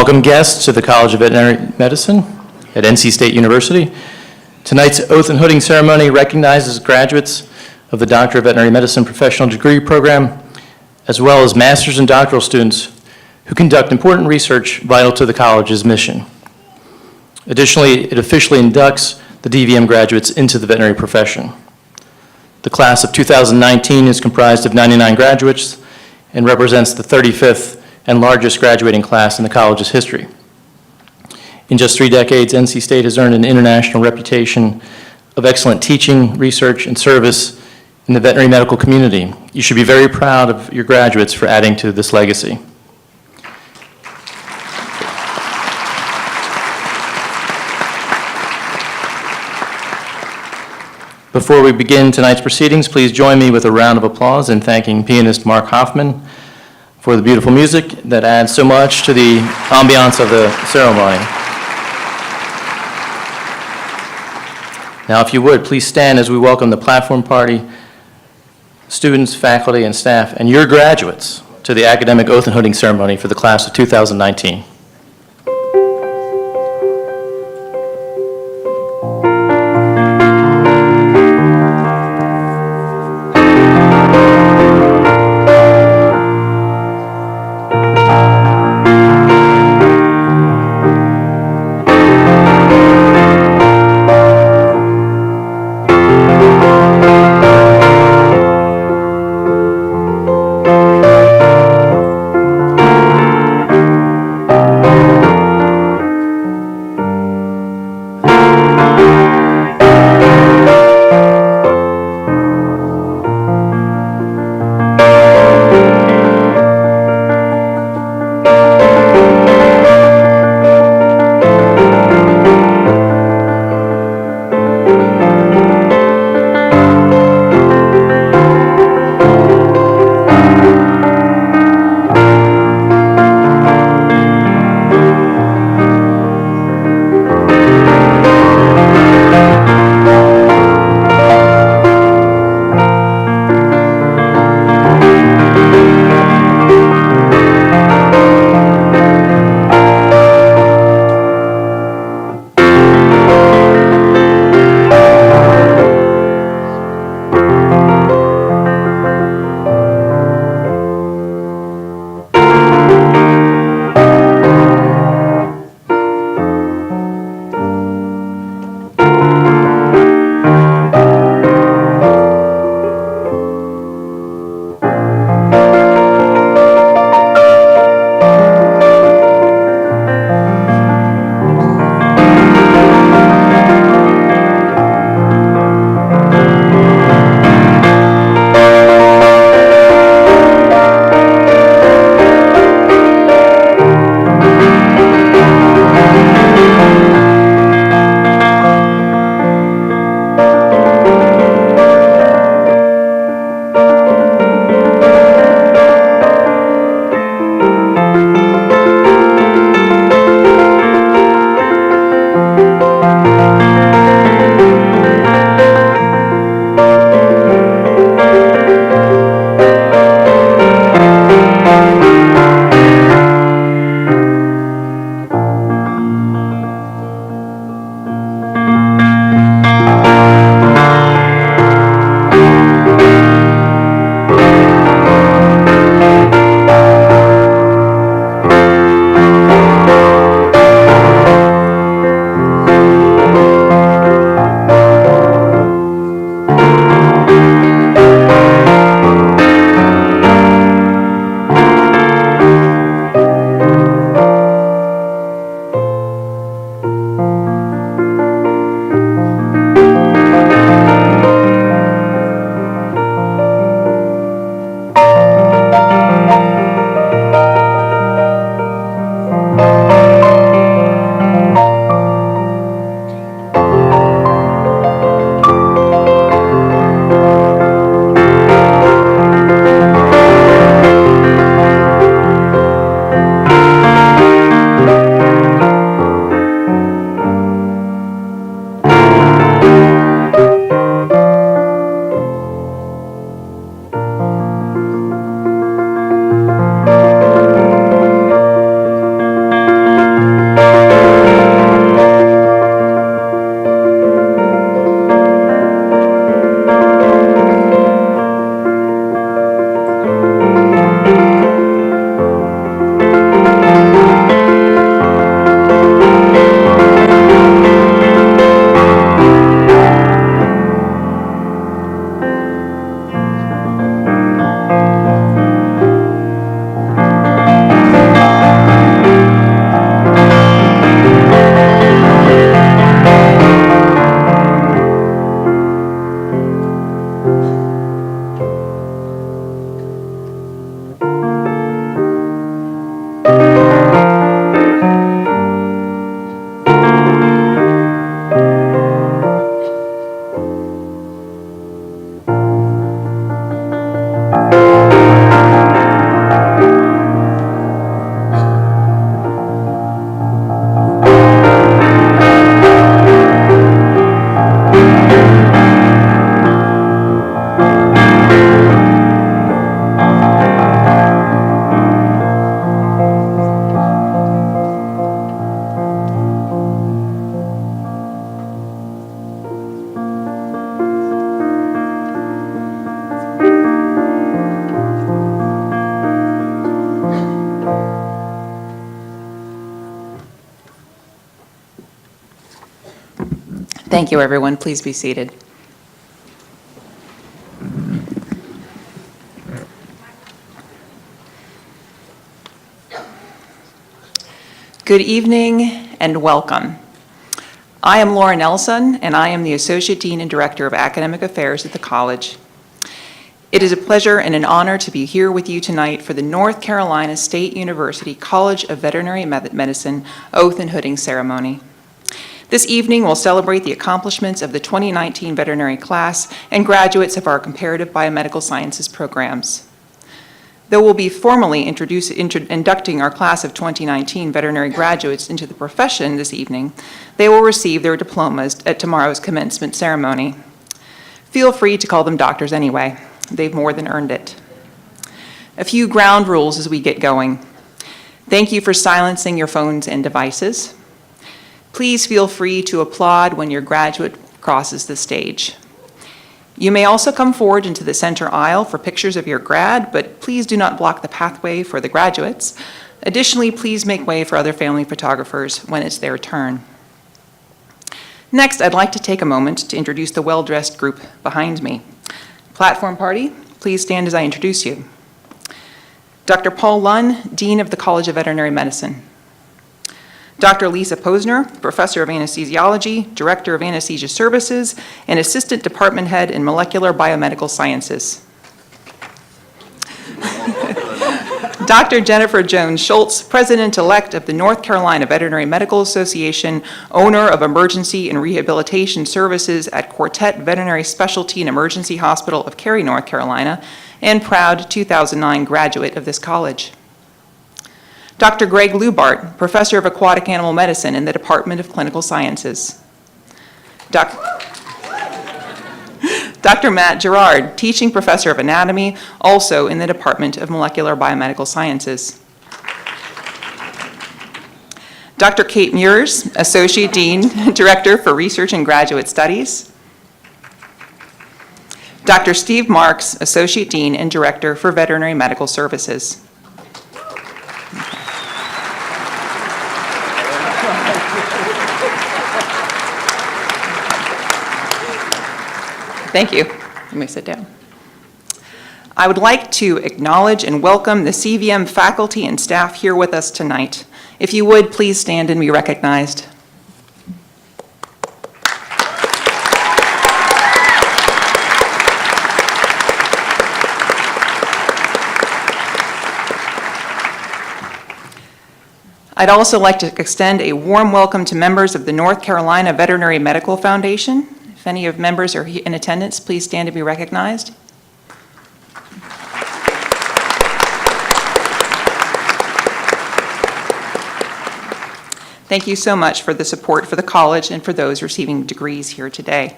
Welcome guests to the College of Veterinary Medicine at NC State University. Tonight's oath and hooding ceremony recognizes graduates of the Doctor of Veterinary Medicine professional degree program, as well as master's and doctoral students who conduct important research vital to the college's mission. Additionally, it officially inducts the DVM graduates into the veterinary profession. The class of 2019 is comprised of 99 graduates and represents the 35th and largest graduating class in the college's history. In just 3 decades, NC State has earned an international reputation of excellent teaching, research, and service in the veterinary medical community. You should be very proud of your graduates for adding to this legacy. Before we begin tonight's proceedings, please join me with a round of applause in thanking pianist Mark Hoffman for the beautiful music that adds so much to the ambiance of the ceremony. Now, if you would, please stand as we welcome the platform party, students, faculty, and staff, and your graduates to the academic oath and hooding ceremony for the class of 2019. Thank you, everyone. Please be seated. Good evening and welcome. I am Laura Nelson, and I am the Associate Dean and Director of Academic Affairs at the college. It is a pleasure and an honor to be here with you tonight for the North Carolina State University College of Veterinary Medicine Oath and Hooding Ceremony. This evening we'll celebrate the accomplishments of the 2019 veterinary class and graduates of our comparative biomedical sciences programs. Though we'll be formally inducting our class of 2019 veterinary graduates into the profession this evening, they will receive their diplomas at tomorrow's commencement ceremony. Feel free to call them doctors anyway. They've more than earned it. A few ground rules as we get going. Thank you for silencing your phones and devices. Please feel free to applaud when your graduate crosses the stage. You may also come forward into the center aisle for pictures of your grad, but please do not block the pathway for the graduates. Additionally, please make way for other family photographers when it's their turn. Next, I'd like to take a moment to introduce the well-dressed group behind me. Platform party, please stand as I introduce you. Dr. Paul Lunn, Dean of the College of Veterinary Medicine. Dr. Lisa Posner, Professor of Anesthesiology, Director of Anesthesia Services, and Assistant Department Head in Molecular Biomedical Sciences. Dr. Jennifer Jones Schultz, President-elect of the North Carolina Veterinary Medical Association, owner of Emergency and Rehabilitation Services at Quartet Veterinary Specialty and Emergency Hospital of Cary, North Carolina, and proud 2009 graduate of this college. Dr. Greg Lubart, Professor of Aquatic Animal Medicine in the Department of Clinical Sciences. Dr. Matt Gerard, Teaching Professor of Anatomy, also in the Department of Molecular Biomedical Sciences. Dr. Kate Muirs, Associate Dean, Director for Research and Graduate Studies. Dr. Steve Marks, Associate Dean and Director for Veterinary Medical Services. Thank you. You may sit down. I would like to acknowledge and welcome the CVM faculty and staff here with us tonight. If you would, please stand and be recognized. I'd also like to extend a warm welcome to members of the North Carolina Veterinary Medical Foundation. If any of members are in attendance, please stand to be recognized. Thank you so much for the support for the college and for those receiving degrees here today.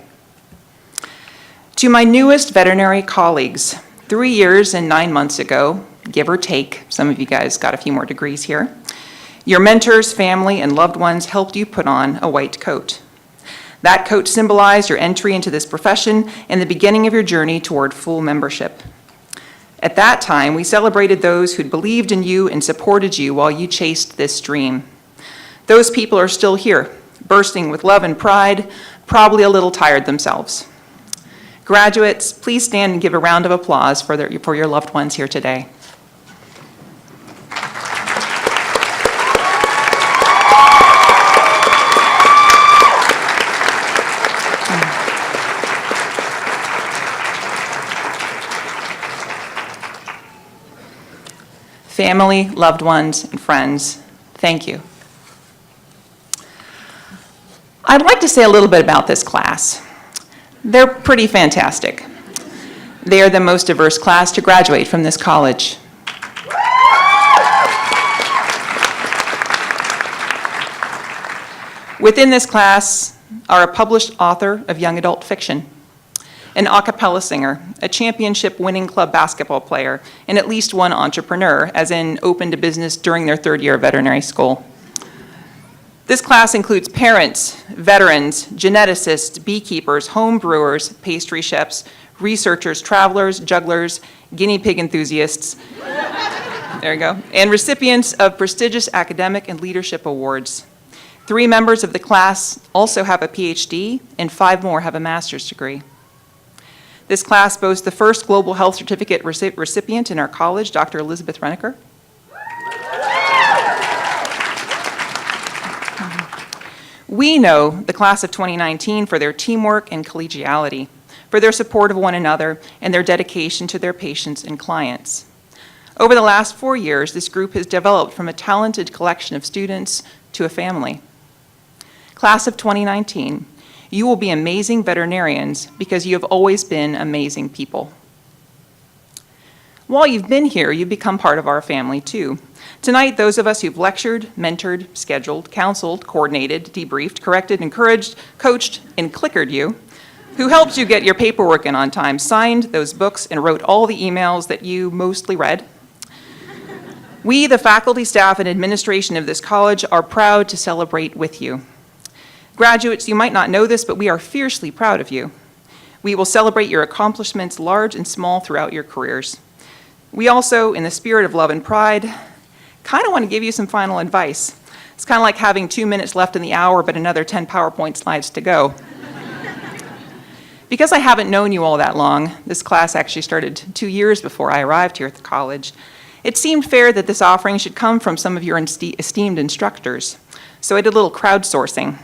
To my newest veterinary colleagues, 3 years and 9 months ago, give or take, some of you guys got a few more degrees here, your mentors, family, and loved ones helped you put on a white coat. That coat symbolized your entry into this profession and the beginning of your journey toward full membership. At that time, we celebrated those who'd believed in you and supported you while you chased this dream. Those people are still here, bursting with love and pride, probably a little tired themselves. Graduates, please stand and give a round of applause for your loved ones here today. Family, loved ones, and friends, thank you. I'd like to say a little bit about this class. They're pretty fantastic. They are the most diverse class to graduate from this college. Within this class are a published author of young adult fiction, an a cappella singer, a championship-winning club basketball player, and at least one entrepreneur, as in opened a business during their 3rd year of veterinary school. This class includes parents, veterans, geneticists, beekeepers, home brewers, pastry chefs, researchers, travelers, jugglers, guinea pig enthusiasts, there you go, and recipients of prestigious academic and leadership awards. 3 members of the class also have a PhD, and 5 more have a master's degree. This class boasts the first Global Health Certificate recipient in our college, Dr. Elizabeth Renneker. We know the class of 2019 for their teamwork and collegiality, for their support of one another, and their dedication to their patients and clients. Over the last 4 years, this group has developed from a talented collection of students to a family. Class of 2019, you will be amazing veterinarians because you have always been amazing people. While you've been here, you've become part of our family too. Tonight, those of us who've lectured, mentored, scheduled, counseled, coordinated, debriefed, corrected, encouraged, coached, and clickered you, who helped you get your paperwork in on time, signed those books, and wrote all the emails that you mostly read. We, the faculty, staff, and administration of this college, are proud to celebrate with you. Graduates, you might not know this, but we are fiercely proud of you. We will celebrate your accomplishments, large and small, throughout your careers. We also, in the spirit of love and pride, kind of want to give you some final advice. It's kind of like having 2 minutes left in the hour, but another 10 PowerPoint slides to go. Because I haven't known you all that long, this class actually started 2 years before I arrived here at the college, it seemed fair that this offering should come from some of your esteemed instructors. So I did a little crowdsourcing.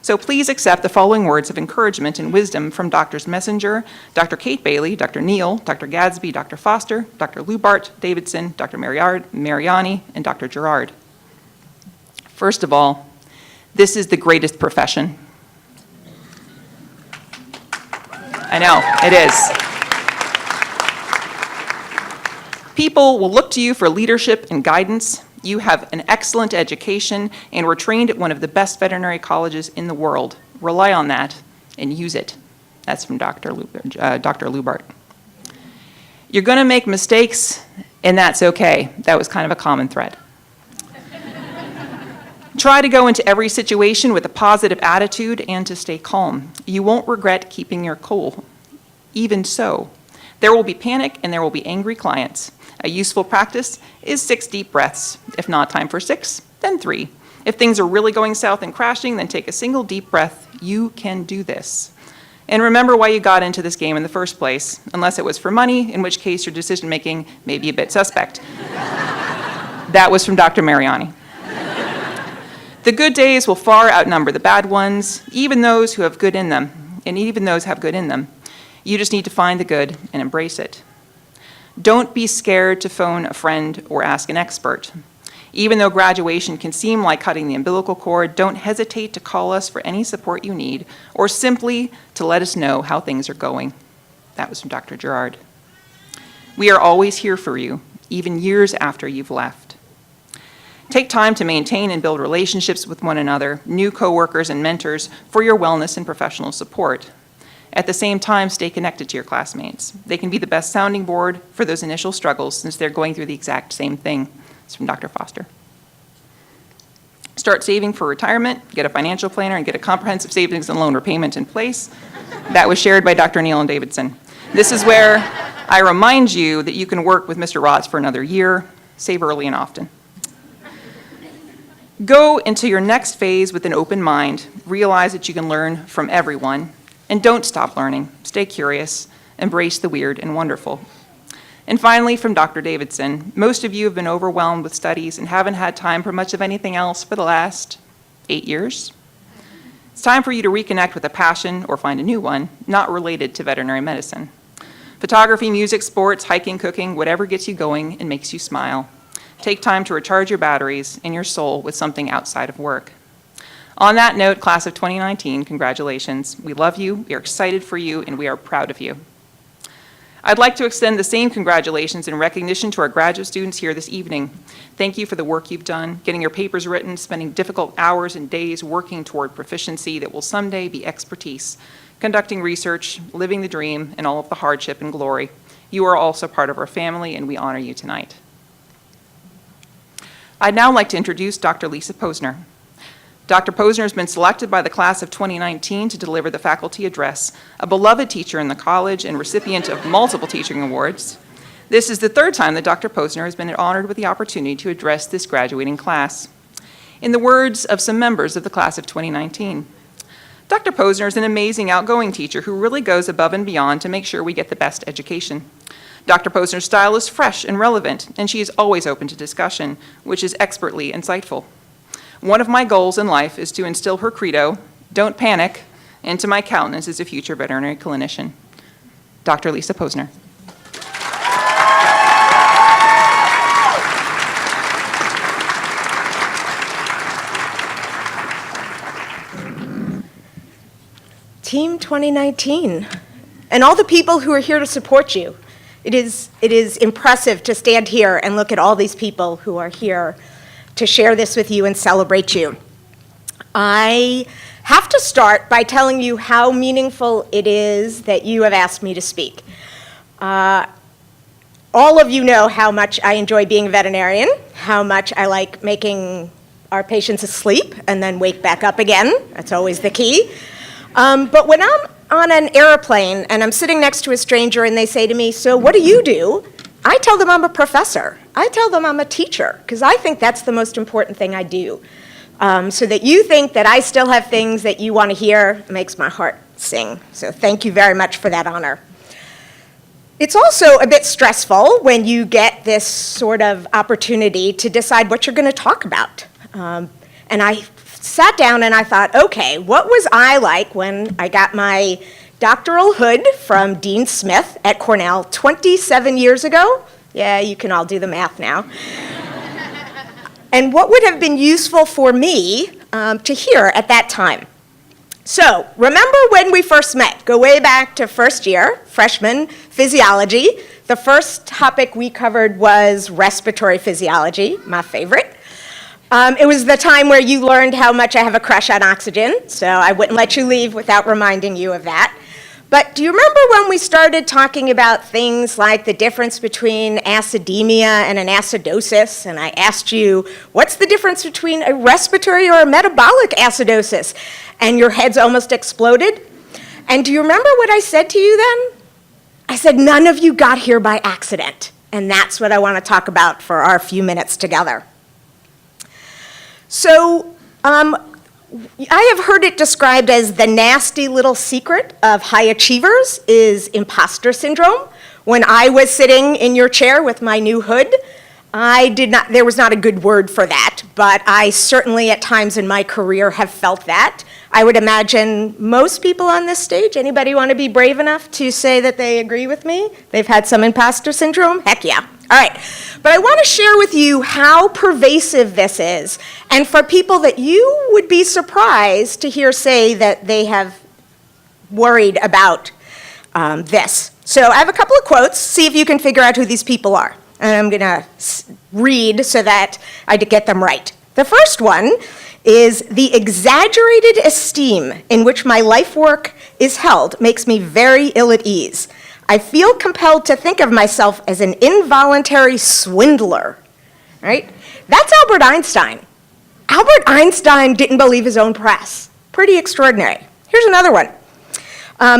So please accept the following words of encouragement and wisdom from Drs. Messenger, Dr. Kate Bailey, Dr. Neal, Dr. Gadsby, Dr. Foster, Dr. Lubart, Davidson, Dr. Mariani, and Dr. Gerard. First of all, this is the greatest profession. I know, it is. People will look to you for leadership and guidance. You have an excellent education and were trained at one of the best veterinary colleges in the world. Rely on that and use it. That's from Dr. Lubart. You're going to make mistakes, and that's okay. That was kind of a common thread. Try to go into every situation with a positive attitude and to stay calm. You won't regret keeping your cool. Even so, there will be panic and there will be angry clients. A useful practice is 6 deep breaths. If not time for 6, then 3. If things are really going south and crashing, then take a single deep breath. You can do this. And remember why you got into this game in the first place, unless it was for money, in which case your decision-making may be a bit suspect. That was from Dr. Mariani. The good days will far outnumber the bad ones, even those who have good in them, and even those have good in them. You just need to find the good and embrace it. Don't be scared to phone a friend or ask an expert. Even though graduation can seem like cutting the umbilical cord, don't hesitate to call us for any support you need or simply to let us know how things are going. That was from Dr. Gerard. We are always here for you, even years after you've left. Take time to maintain and build relationships with one another, new coworkers and mentors for your wellness and professional support. At the same time, stay connected to your classmates. They can be the best sounding board for those initial struggles since they're going through the exact same thing. It's from Dr. Foster. Start saving for retirement, get a financial planner, and get a comprehensive savings and loan repayment in place. That was shared by Dr. Neal and Davidson. This is where I remind you that you can work with Mr. Rotz for another year. Save early and often. Go into your next phase with an open mind. Realize that you can learn from everyone. And don't stop learning. Stay curious. Embrace the weird and wonderful. And finally, from Dr. Davidson, most of you have been overwhelmed with studies and haven't had time for much of anything else for the last 8 years. It's time for you to reconnect with a passion or find a new one, not related to veterinary medicine. Photography, music, sports, hiking, cooking, whatever gets you going and makes you smile. Take time to recharge your batteries and your soul with something outside of work. On that note, class of 2019, congratulations. We love you, we are excited for you, and we are proud of you. I'd like to extend the same congratulations and recognition to our graduate students here this evening. Thank you for the work you've done, getting your papers written, spending difficult hours and days working toward proficiency that will someday be expertise, conducting research, living the dream, and all of the hardship and glory. You are also part of our family, and we honor you tonight. I'd now like to introduce Dr. Lisa Posner. Dr. Posner has been selected by the class of 2019 to deliver the faculty address, a beloved teacher in the college and recipient of multiple teaching awards. This is the 3rd time that Dr. Posner has been honored with the opportunity to address this graduating class. in the words of some members of the class of 2019. Dr. Posner is an amazing outgoing teacher who really goes above and beyond to make sure we get the best education. Dr. Posner's style is fresh and relevant, and she is always open to discussion, which is expertly insightful. One of my goals in life is to instill her credo, "Don't panic," into my countenance as a future veterinary clinician. Dr. Lisa Posner. Team 2019, and all the people who are here to support you. It is impressive to stand here and look at all these people who are here to share this with you and celebrate you. I have to start by telling you how meaningful it is that you have asked me to speak. All of you know how much I enjoy being a veterinarian, how much I like making our patients asleep and then wake back up again. That's always the key. But when I'm on an airplane and I'm sitting next to a stranger and they say to me, "So what do you do?" I tell them I'm a professor. I tell them I'm a teacher, because I think that's the most important thing I do. So that you think that I still have things that you want to hear makes my heart sing. So thank you very much for that honor. It's also a bit stressful when you get this sort of opportunity to decide what you're going to talk about. And I sat down and I thought, okay, what was I like when I got my doctoral hood from Dean Smith at Cornell 27 years ago? Yeah, you can all do the math now. And what would have been useful for me to hear at that time? So, remember when we first met? Go way back to first year, freshman physiology. The first topic we covered was respiratory physiology, my favorite. It was the time where you learned how much I have a crush on oxygen, so I wouldn't let you leave without reminding you of that. But do you remember when we started talking about things like the difference between acidemia and an acidosis? And I asked you, what's the difference between a respiratory or a metabolic acidosis? And your heads almost exploded. And do you remember what I said to you then? I said, none of you got here by accident. And that's what I want to talk about for our few minutes together. So, I have heard it described as the nasty little secret of high achievers is imposter syndrome. When I was sitting in your chair with my new hood, there was not a good word for that, but I certainly at times in my career have felt that. I would imagine most people on this stage, anybody want to be brave enough to say that they agree with me? They've had some imposter syndrome? Heck yeah. All right. But I want to share with you how pervasive this is, and for people that you would be surprised to hear say that they have worried about this. So I have a couple of quotes. See if you can figure out who these people are. And I'm going to read so that I get them right. The first one is, the exaggerated esteem in which my life work is held makes me very ill at ease. I feel compelled to think of myself as an involuntary swindler, right? That's Albert Einstein. Albert Einstein didn't believe his own press. Pretty extraordinary. Here's another one.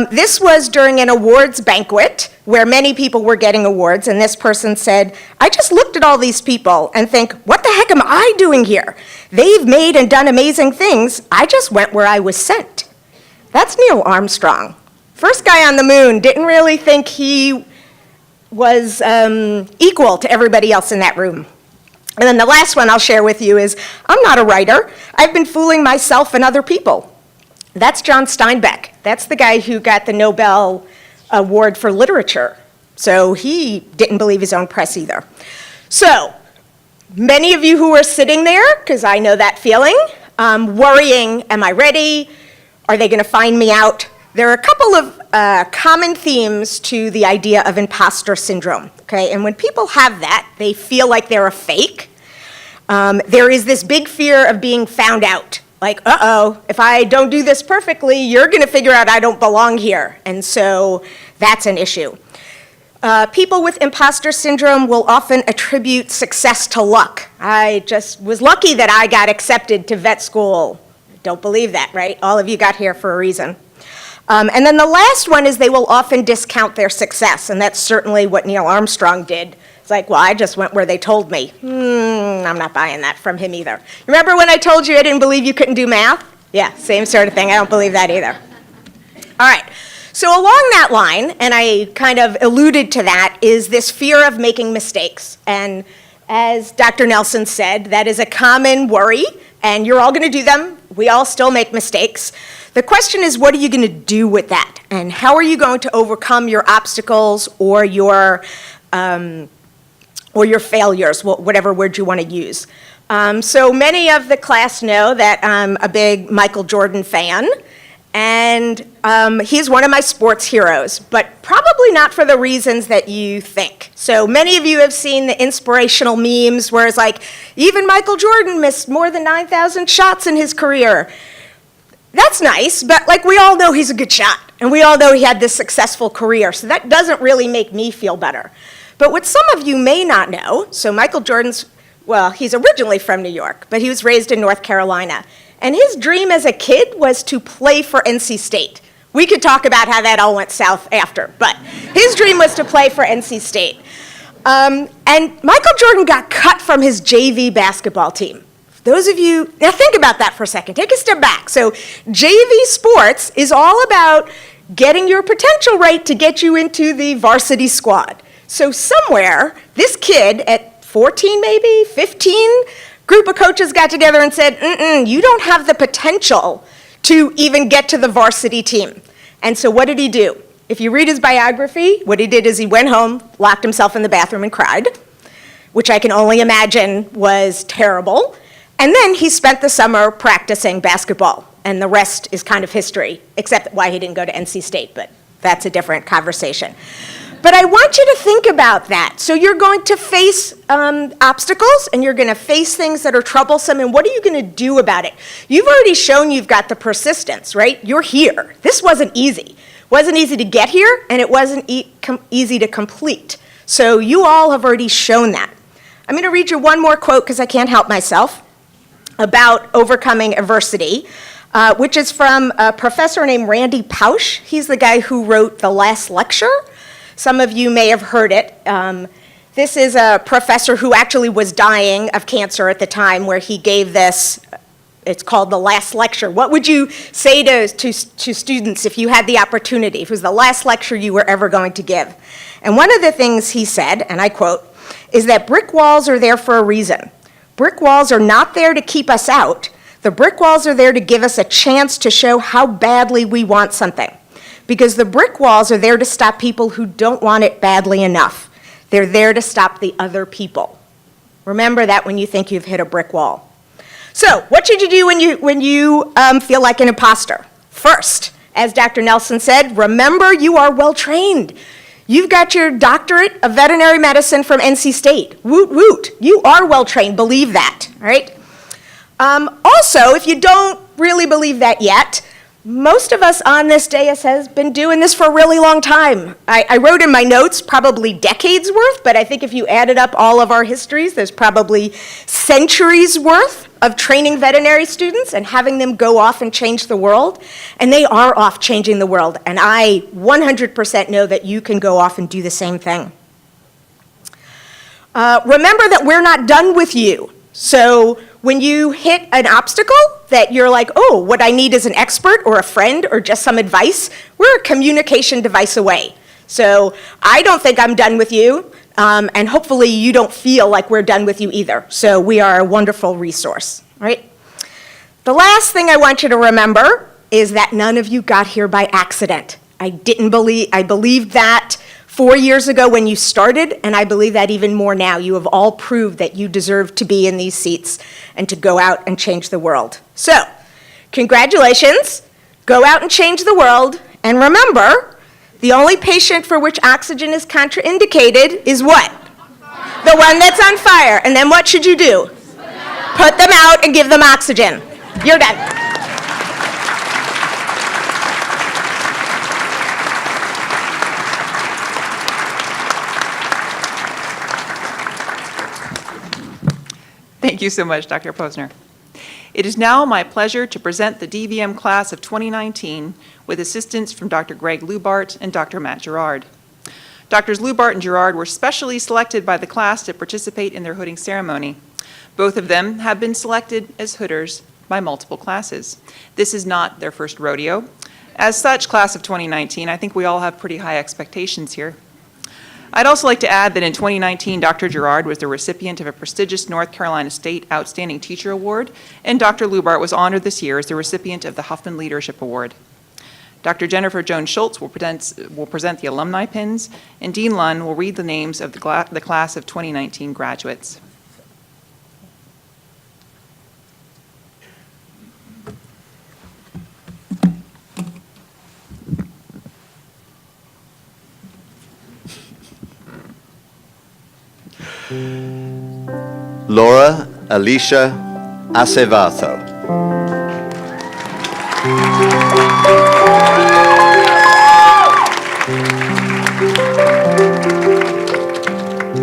This was during an awards banquet where many people were getting awards, and this person said, I just looked at all these people and think, what the heck am I doing here? They've made and done amazing things. I just went where I was sent. That's Neil Armstrong. First guy on the moon, didn't really think he was equal to everybody else in that room. And then the last one I'll share with you is, I'm not a writer. I've been fooling myself and other people. That's John Steinbeck. That's the guy who got the Nobel Award for Literature. So he didn't believe his own press either. So many of you who are sitting there, because I know that feeling, worrying, am I ready? Are they going to find me out? There are a couple of common themes to the idea of imposter syndrome, okay? And when people have that, they feel like they're a fake. There is this big fear of being found out. Like, uh-oh, if I don't do this perfectly, you're going to figure out I don't belong here. And so that's an issue. People with imposter syndrome will often attribute success to luck. I just was lucky that I got accepted to vet school. Don't believe that, right? All of you got here for a reason. And then the last one is they will often discount their success, and that's certainly what Neil Armstrong did It's like, well, I just went where they told me. I'm not buying that from him either. Remember when I told you I didn't believe you couldn't do math? Yeah, same sort of thing. I don't believe that either. All right. So along that line, and I kind of alluded to that, is this fear of making mistakes. And as Dr. Nelson said, that is a common worry, and you're all going to do them. We all still make mistakes. The question is, what are you going to do with that? And how are you going to overcome your obstacles or your failures, whatever word you want to use? So many of the class know that I'm a big Michael Jordan fan. And he's one of my sports heroes, but probably not for the reasons that you think. So many of you have seen the inspirational memes where it's like, even Michael Jordan missed more than 9,000 shots in his career. That's nice, but like we all know he's a good shot, and we all know he had this successful career, so that doesn't really make me feel better. But what some of you may not know, so Michael Jordan's, well, he's originally from New York, but he was raised in North Carolina. And his dream as a kid was to play for NC State. We could talk about how that all went south after, but his dream was to play for NC State. And Michael Jordan got cut from his JV basketball team. Those of you, now think about that for a second. Take a step back. So JV sports is all about getting your potential right to get you into the varsity squad. So somewhere, this kid at 14 maybe, 15, group of coaches got together and said, you don't have the potential to even get to the varsity team. And so what did he do? If you read his biography, what he did is he went home, locked himself in the bathroom and cried, which I can only imagine was terrible. And then he spent the summer practicing basketball, and the rest is kind of history, except why he didn't go to NC State, but that's a different conversation. But I want you to think about that. So you're going to face obstacles, and you're going to face things that are troublesome, and what are you going to do about it? You've already shown you've got the persistence, right? You're here. This wasn't easy. It wasn't easy to get here, and it wasn't easy to complete. So you all have already shown that. I'm going to read you one more quote, because I can't help myself, about overcoming adversity, which is from a professor named Randy Pausch. He's the guy who wrote The Last Lecture. Some of you may have heard it. This is a professor who actually was dying of cancer at the time where he gave this, it's called The Last Lecture. What would you say to students if you had the opportunity, if it was the last lecture you were ever going to give? And one of the things he said, and I quote, is that brick walls are there for a reason. Brick walls are not there to keep us out. The brick walls are there to give us a chance to show how badly we want something. Because the brick walls are there to stop people who don't want it badly enough. They're there to stop the other people. Remember that when you think you've hit a brick wall. So, what should you do when you feel like an imposter? First, as Dr. Nelson said, remember you are well trained. You've got your doctorate of veterinary medicine from NC State. Woot woot. You are well trained. Believe that. All right. Also, if you don't really believe that yet, most of us on this dais has been doing this for a really long time. I wrote in my notes probably decades worth, but I think if you added up all of our histories, there's probably centuries worth of training veterinary students and having them go off and change the world. And they are off changing the world. And I 100% know that you can go off and do the same thing. Remember that we're not done with you. So when you hit an obstacle that you're like, oh, what I need is an expert or a friend or just some advice, we're a communication device away. So I don't think I'm done with you, and hopefully you don't feel like we're done with you either. So we are a wonderful resource, right? The last thing I want you to remember is that none of you got here by accident. I believed that 4 years ago when you started, and I believe that even more now. You have all proved that you deserve to be in these seats and to go out and change the world. So, congratulations, go out and change the world, and remember, the only patient for which oxygen is contraindicated is what? The one that's on fire. And then what should you do? Put them out and give them oxygen. You're done. Thank you so much, Dr. Posner. It is now my pleasure to present the DVM class of 2019 with assistance from Dr. Greg Lubart and Dr. Matt Gerard. Drs. Lubart and Gerard were specially selected by the class to participate in their hooding ceremony. Both of them have been selected as hooders by multiple classes. This is not their first rodeo. As such, class of 2019, I think we all have pretty high expectations here. I'd also like to add that in 2019, Dr. Gerard was the recipient of a prestigious North Carolina State Outstanding Teacher Award, and Dr. Lubart was honored this year as the recipient of the Huffman Leadership Award. Dr. Jennifer Jones Schultz will present the alumni pins, and Dean Lunn will read the names of the class of 2019 graduates. Laura Alicia Acevato.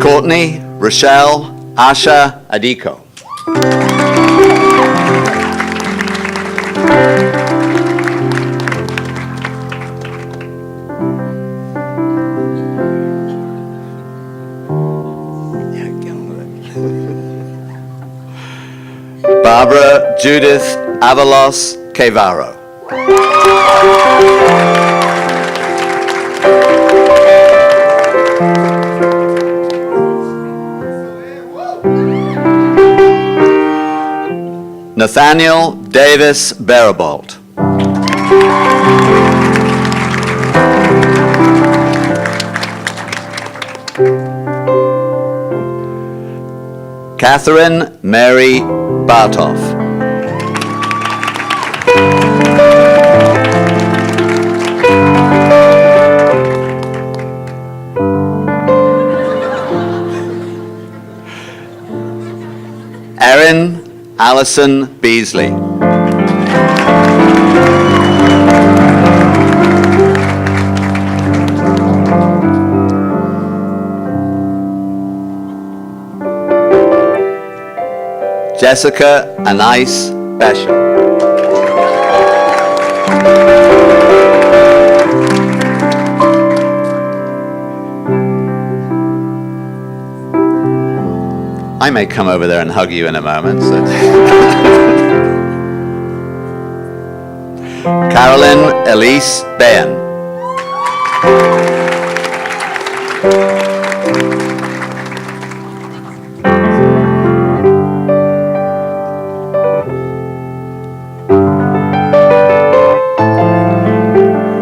Courtney Rochelle Asha Adiko. Barbara Judith Avalos Quevaro. Nathaniel Davis Barabalt. Catherine Mary Bartoff. Erin Allison Beasley. Jessica Anais Basham. I may come over there and hug you in a moment. So. Carolyn Elise Ben.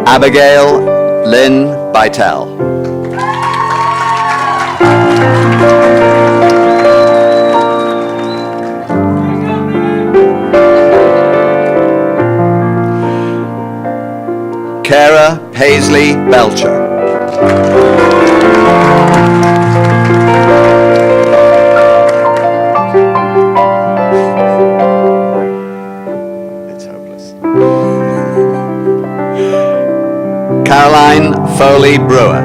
Abigail Lynn Bytel. Kara Paisley Belcher. It's hopeless. Caroline Foley Brewer.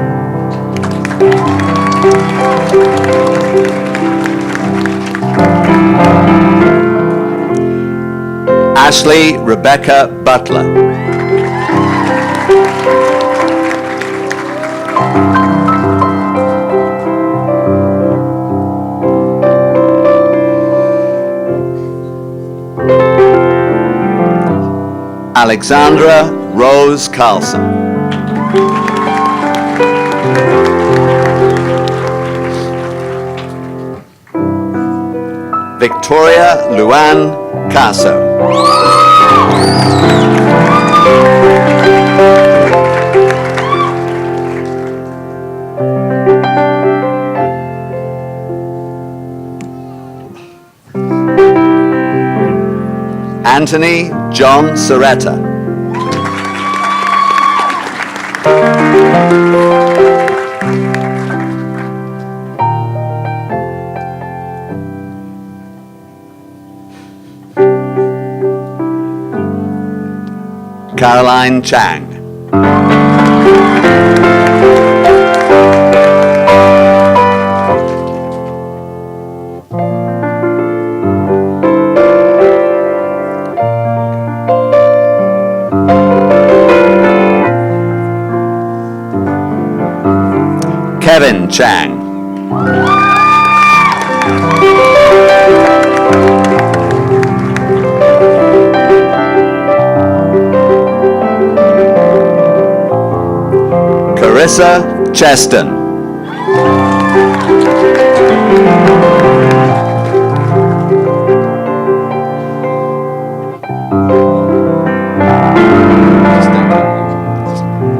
Ashley Rebecca Butler. Alexandra Rose Carlson. Victoria Luann Caso. Anthony John Soretta. Caroline Chang. Kevin Chang. Carissa Cheston.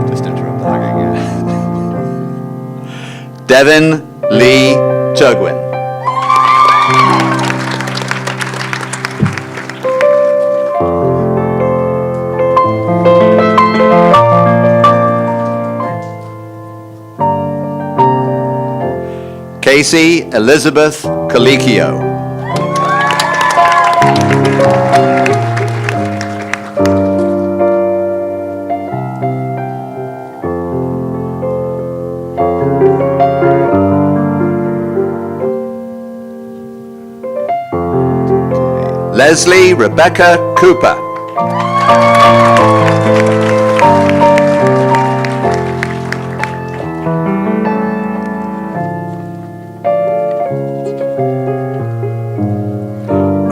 Just interrupt the hugging. Devin Lee Chugwin. Casey Elizabeth Colicchio. Leslie Rebecca Cooper.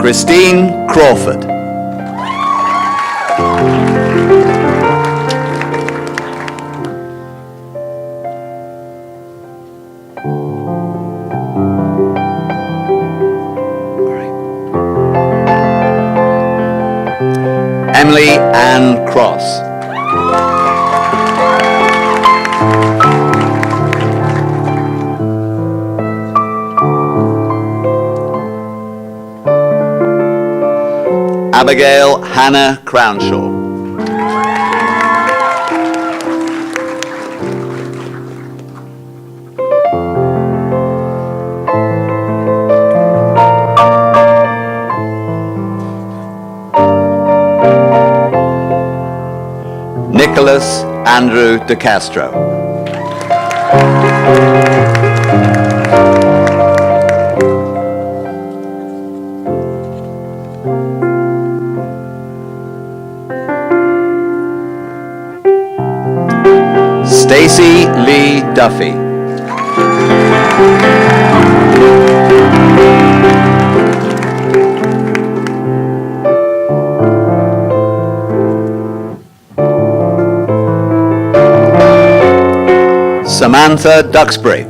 Christine Crawford. Emily Ann Cross. Abigail Hannah Crownshaw. Nicholas Andrew De Castro. Stacy Lee Duffy. Samantha Duxbury.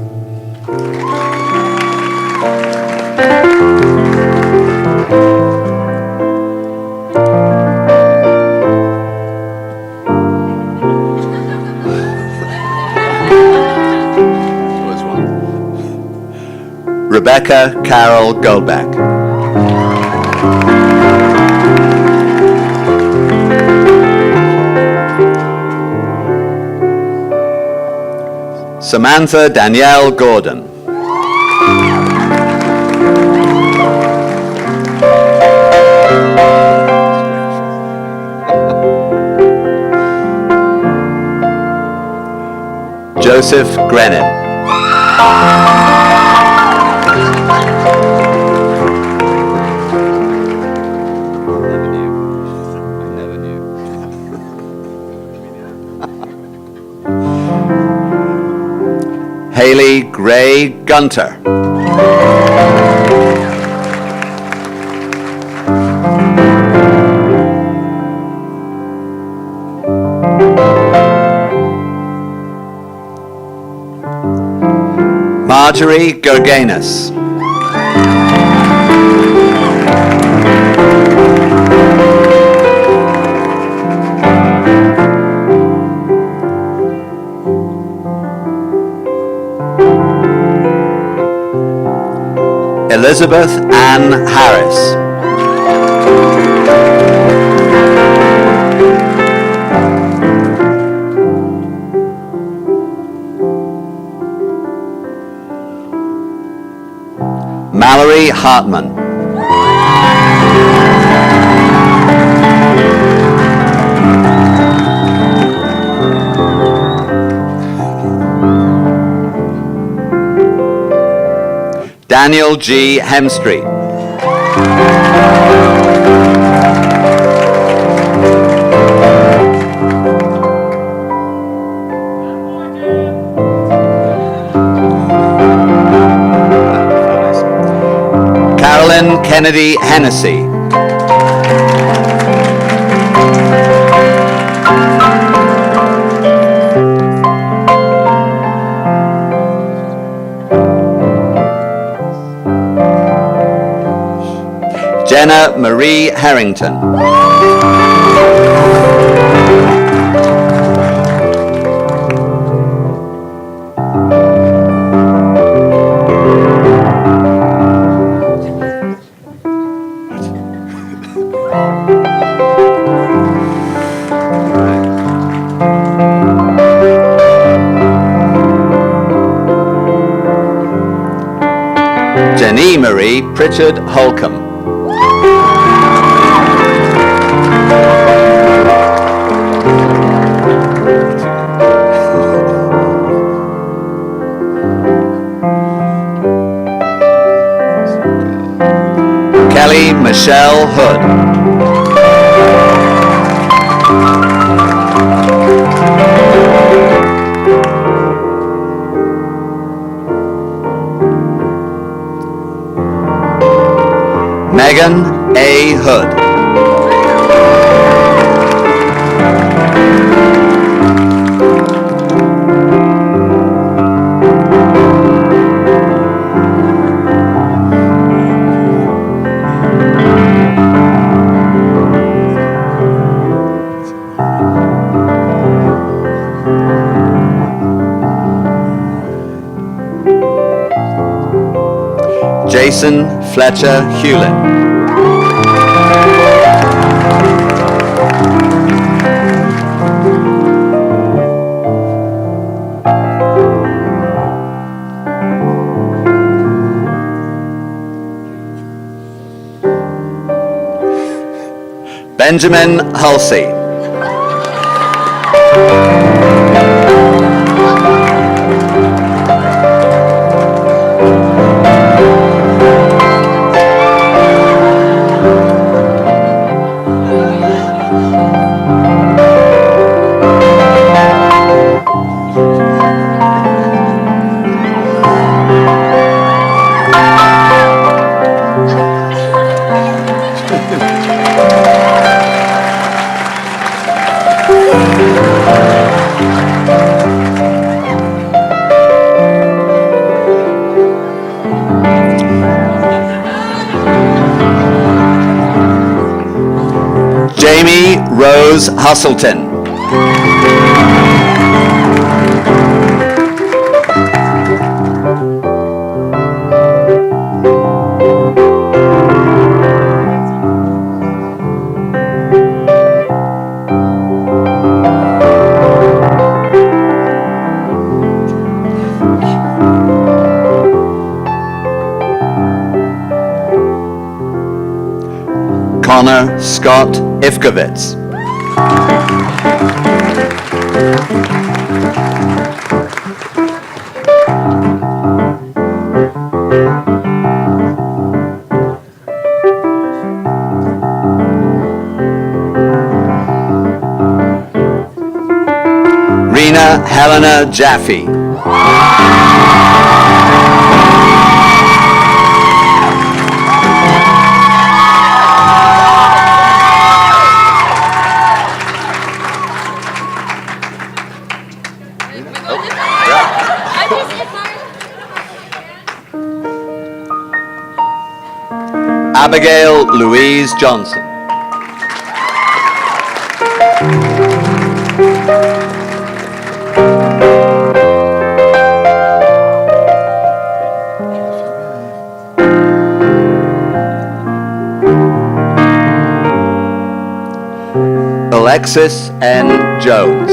Rebecca Carol Goldback. Samantha Danielle Gordon. Joseph Grennan. Haley Gray Gunter. Marjorie Gerganus. Elizabeth Ann Harris. Mallory Hartman. Daniel G. Hemstreet. Kennedy Hennessy. Jenna Marie Harrington. Jenny Marie Pritchard Holcomb. Kelly Michelle Hood. Megan A. Hood. Jason Fletcher Hewlett. Benjamin Hulsey. Jamie Rose Hustleton. Connor Scott Ifkovitz. Rena Helena Jaffe. Abigail Louise Johnson. Alexis N. Jones.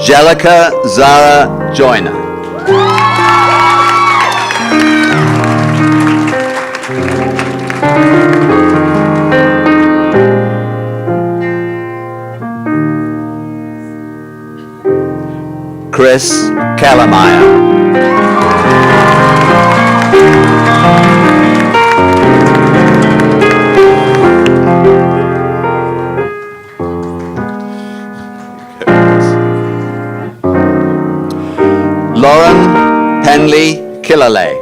Jellica Zara Joyner. Chris Kellermeyer. Stanley Killalay.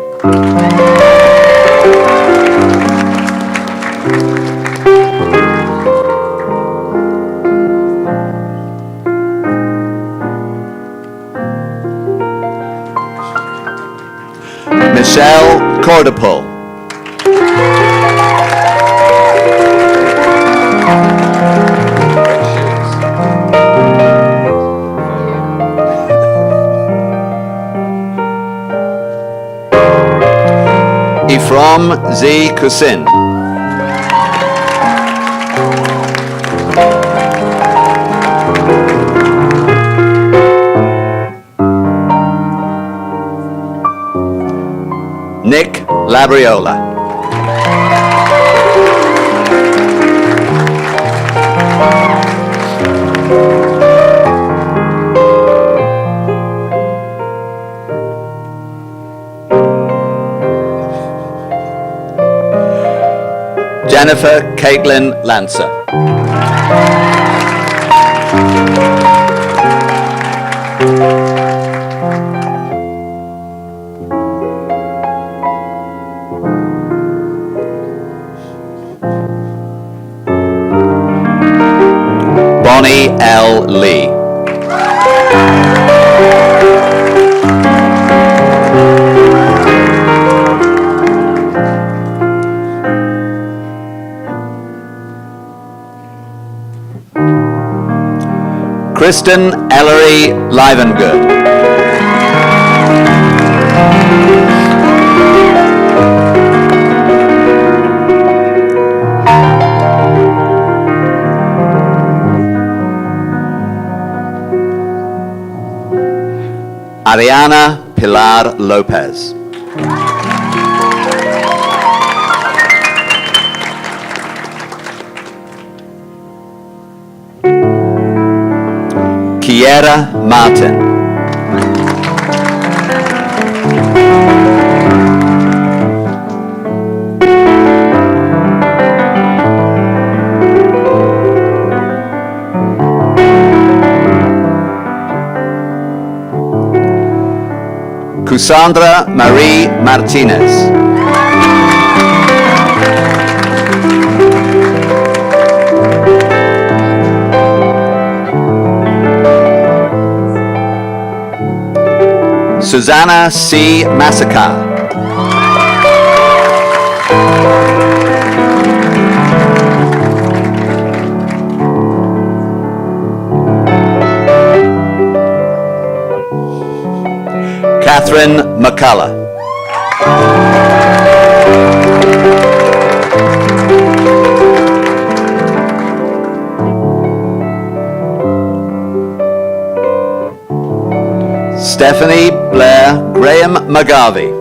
Michelle Cordapul. Ifrom Z. Kusin. Nick Labriola. Jennifer Caitlin Lancer. Bonnie L. Lee. Kristen Ellery Livengood. Ariana Pilar Lopez. Kiera Martin. Cassandra Marie Martinez. Susanna C. Massacre. Catherine McCullough. Stephanie Blair Graham McGarvey.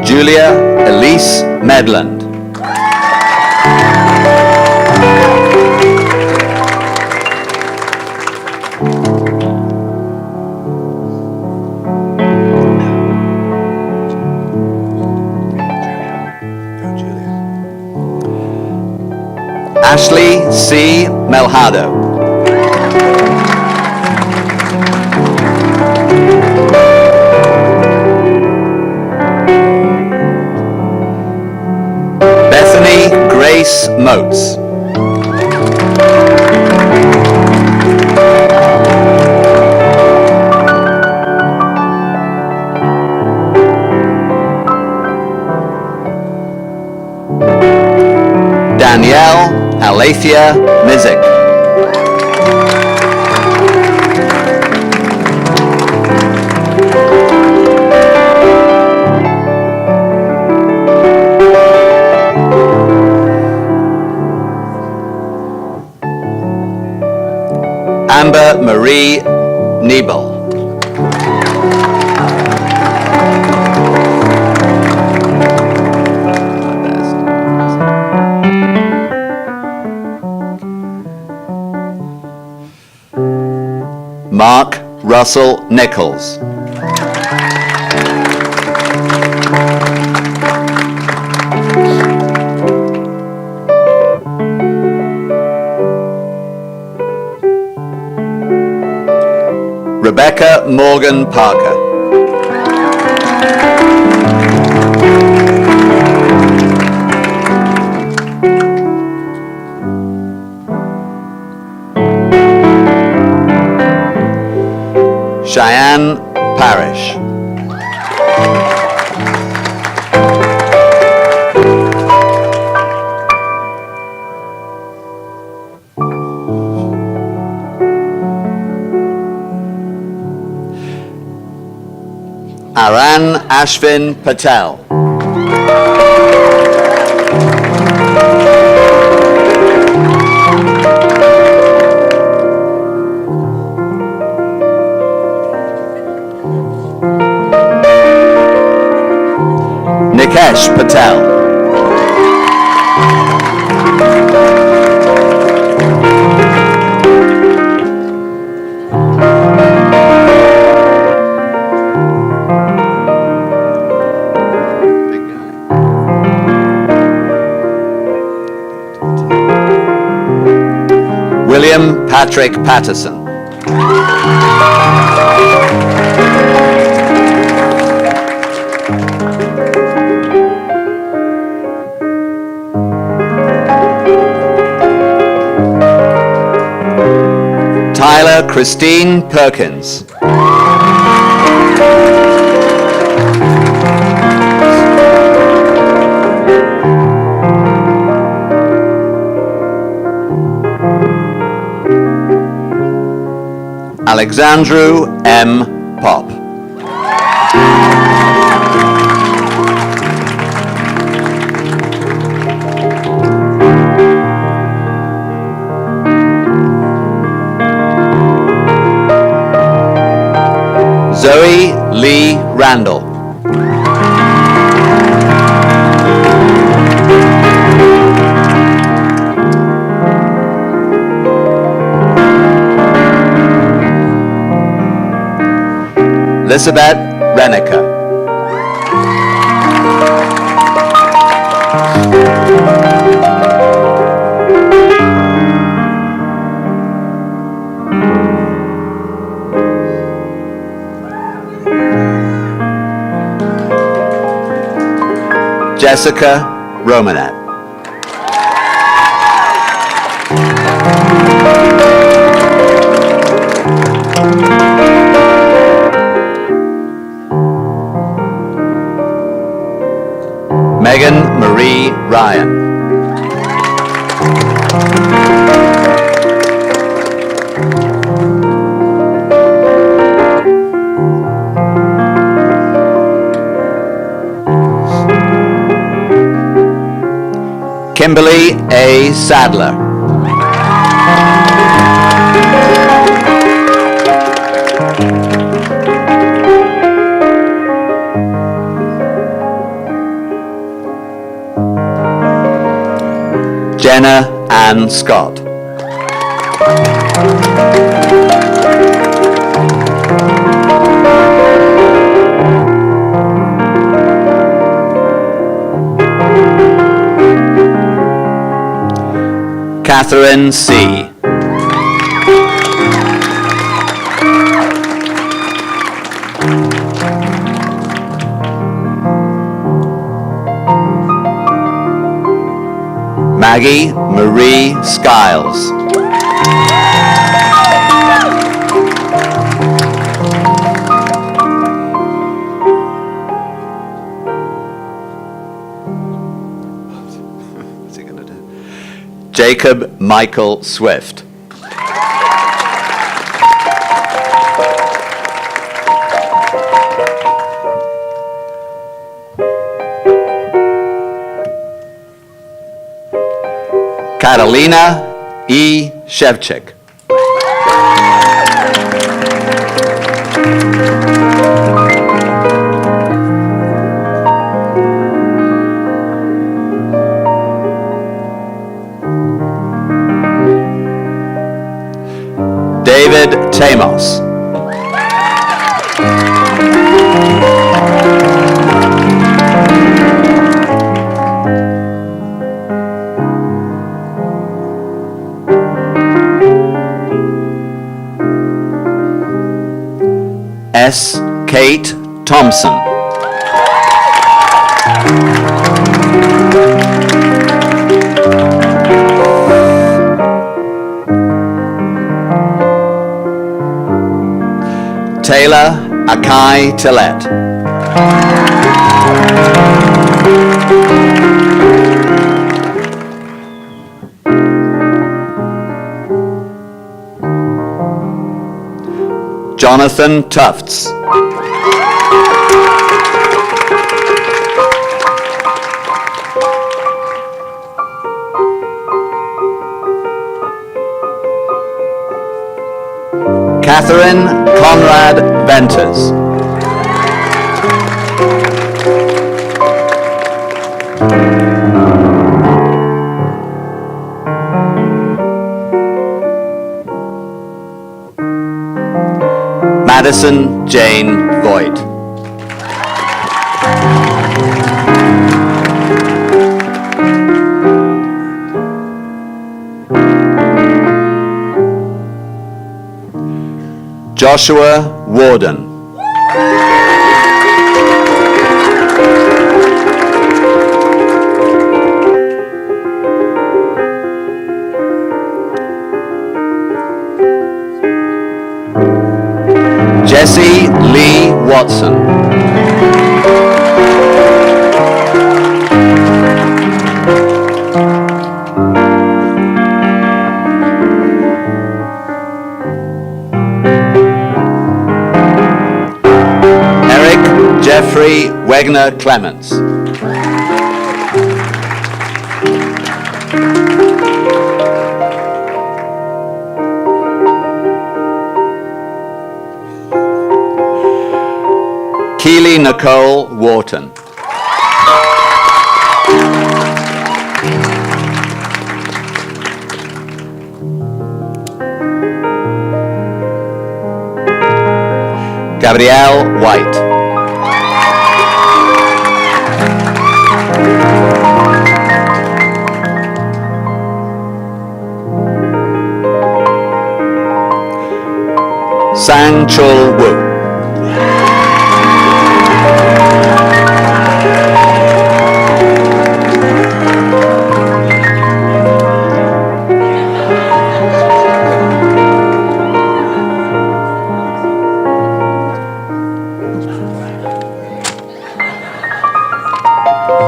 Julia Elise Medland. Ashley C. Melhado. Bethany Grace Moats. Danielle Alethea Mizik. Amber Marie Niebel. Mark Russell Nichols. Rebecca Morgan Parker. Cheyenne Parrish. Aran Ashvin Patel. Nikesh Patel. William Patrick Patterson. Tyler Christine Perkins. Alexandru M. Pop. Zoe Lee Randall. Elizabeth Renneker. Jessica Romanet. Megan Marie Ryan. Kimberly A. Sadler. Jenna Ann Scott. Catherine C. Maggie Marie Skiles. What's he gonna do? Jacob Michael Swift. Catalina E. Shevchik. David Tamos. S. Kate Thompson. Taylor Akai Tillett. Jonathan Tufts. Catherine Conrad Venters. Madison Jane Voigt. Joshua Warden. Jesse Lee Watson. Jeffrey Wegner Clements. Keely Nicole Wharton. Gabrielle White. Sang Chul Woo.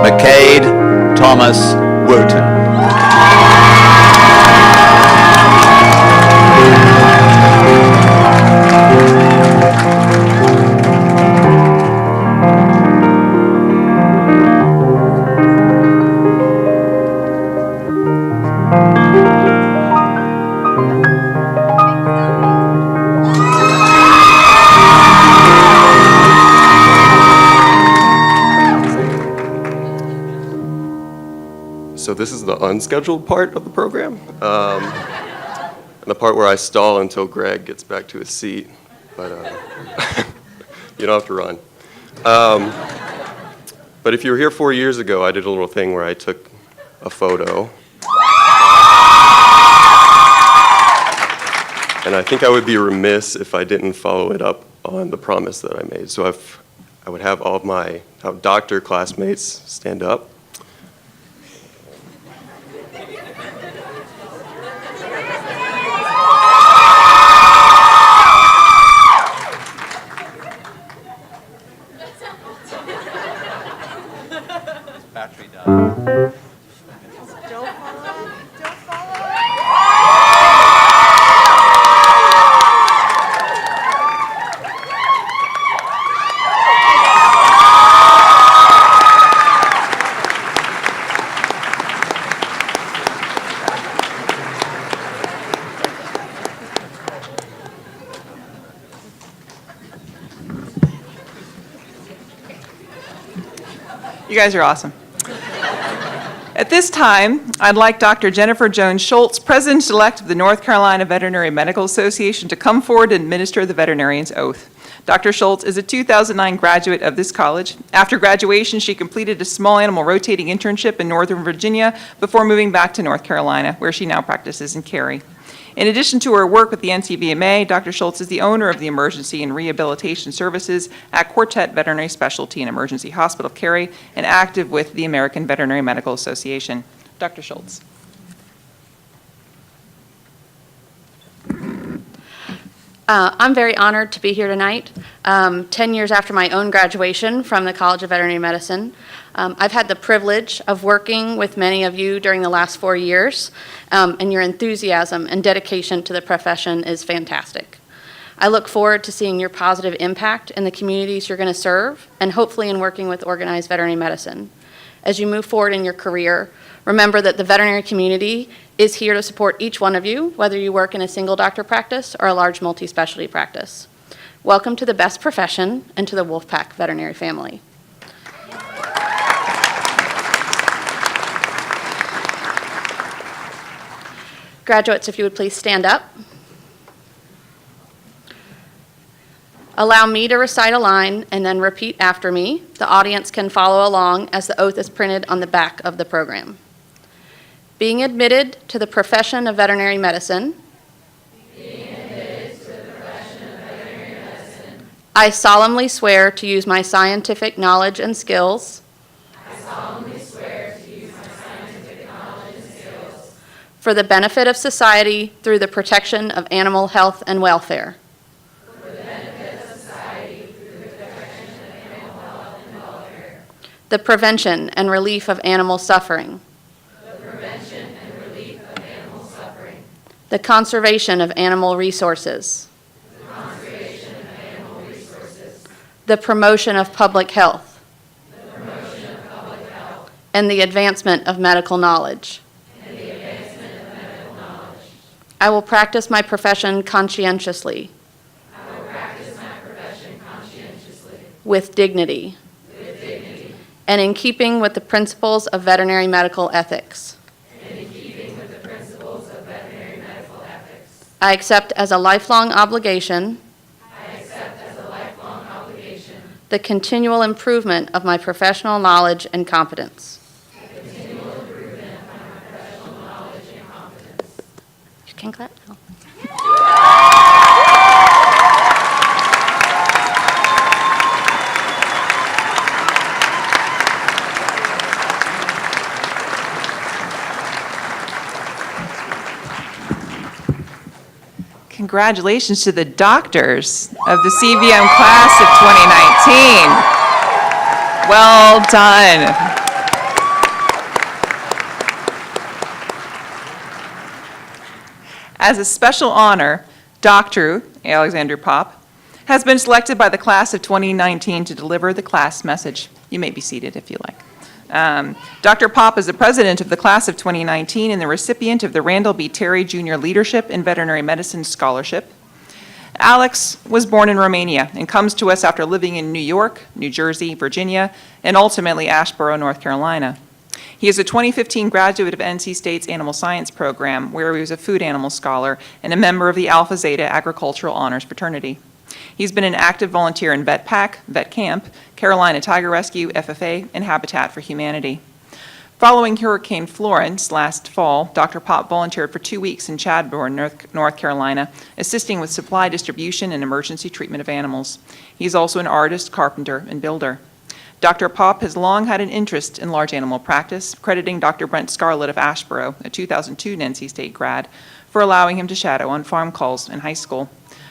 McCade Thomas Wooten. So this is the unscheduled part of the program, and the part where I stall until Greg gets back to his seat, but you don't have to run. But if you were here 4 years ago, I did a little thing where I took a photo, and I think I would be remiss if I didn't follow it up on the promise that I made. So I would have all of my doctor classmates stand up. Battery died. You guys are awesome. At this time, I'd like Dr. Jennifer Jones Schultz, President-elect of the North Carolina Veterinary Medical Association, to come forward and administer the veterinarian's oath. Dr. Schultz is a 2009 graduate of this college. After graduation, she completed a small animal rotating internship in Northern Virginia before moving back to North Carolina, where she now practices in Cary. In addition to her work with the NCVMA, Dr. Schultz is the owner of the Emergency and Rehabilitation Services at Quartet Veterinary Specialty and Emergency Hospital of Cary, and active with the American Veterinary Medical Association. Dr. Schultz. I'm very honored to be here tonight, 10 years after my own graduation from the College of Veterinary Medicine. I've had the privilege of working with many of you during the last 4 years, and your enthusiasm and dedication to the profession is fantastic. I look forward to seeing your positive impact in the communities you're going to serve, and hopefully in working with organized veterinary medicine. As you move forward in your career, remember that the veterinary community is here to support each one of you, whether you work in a single doctor practice or a large multi-specialty practice. Welcome to the best profession and to the Wolfpack veterinary family. Graduates, if you would please stand up. Allow me to recite a line and then repeat after me. The audience can follow along as the oath is printed on the back of the program. Being admitted to the profession of veterinary medicine. I solemnly swear to use my scientific knowledge and skills. For the benefit of society through the protection of animal health and welfare. The prevention and relief of animal suffering. The conservation of animal resources. The promotion of public health. And the advancement of medical knowledge. I will practice my profession conscientiously. With dignity. And in keeping with the principles of veterinary medical ethics. I accept as a lifelong obligation the continual improvement of my professional knowledge and competence. You can clap now. Congratulations to the doctors of the CVM class of 2019. Well done. As a special honor, Dr. Alexander Pop has been selected by the class of 2019 to deliver the class message. You may be seated if you like. Dr. Pop is the president of the class of 2019 and the recipient of the Randall B. Terry Jr. Leadership in Veterinary Medicine Scholarship. Alex was born in Romania and comes to us after living in New York, New Jersey, Virginia, and ultimately Asheboro, North Carolina. He is a 2015 graduate of NC State's Animal Science program, where he was a food animal scholar and a member of the Alpha Zeta Agricultural Honors Fraternity. He's been an active volunteer in Vet Pack, Vet Camp, Carolina Tiger Rescue, FFA, and Habitat for Humanity. Following Hurricane Florence last fall, Dr. Pop volunteered for 2 weeks in Chadbourne, North Carolina, assisting with supply distribution and emergency treatment of animals. He's also an artist, carpenter, and builder. Dr. Pop has long had an interest in large animal practice, crediting Dr. Brent Scarlett of Asheboro, a 2002 NC State grad, for allowing him to shadow on farm calls in high school.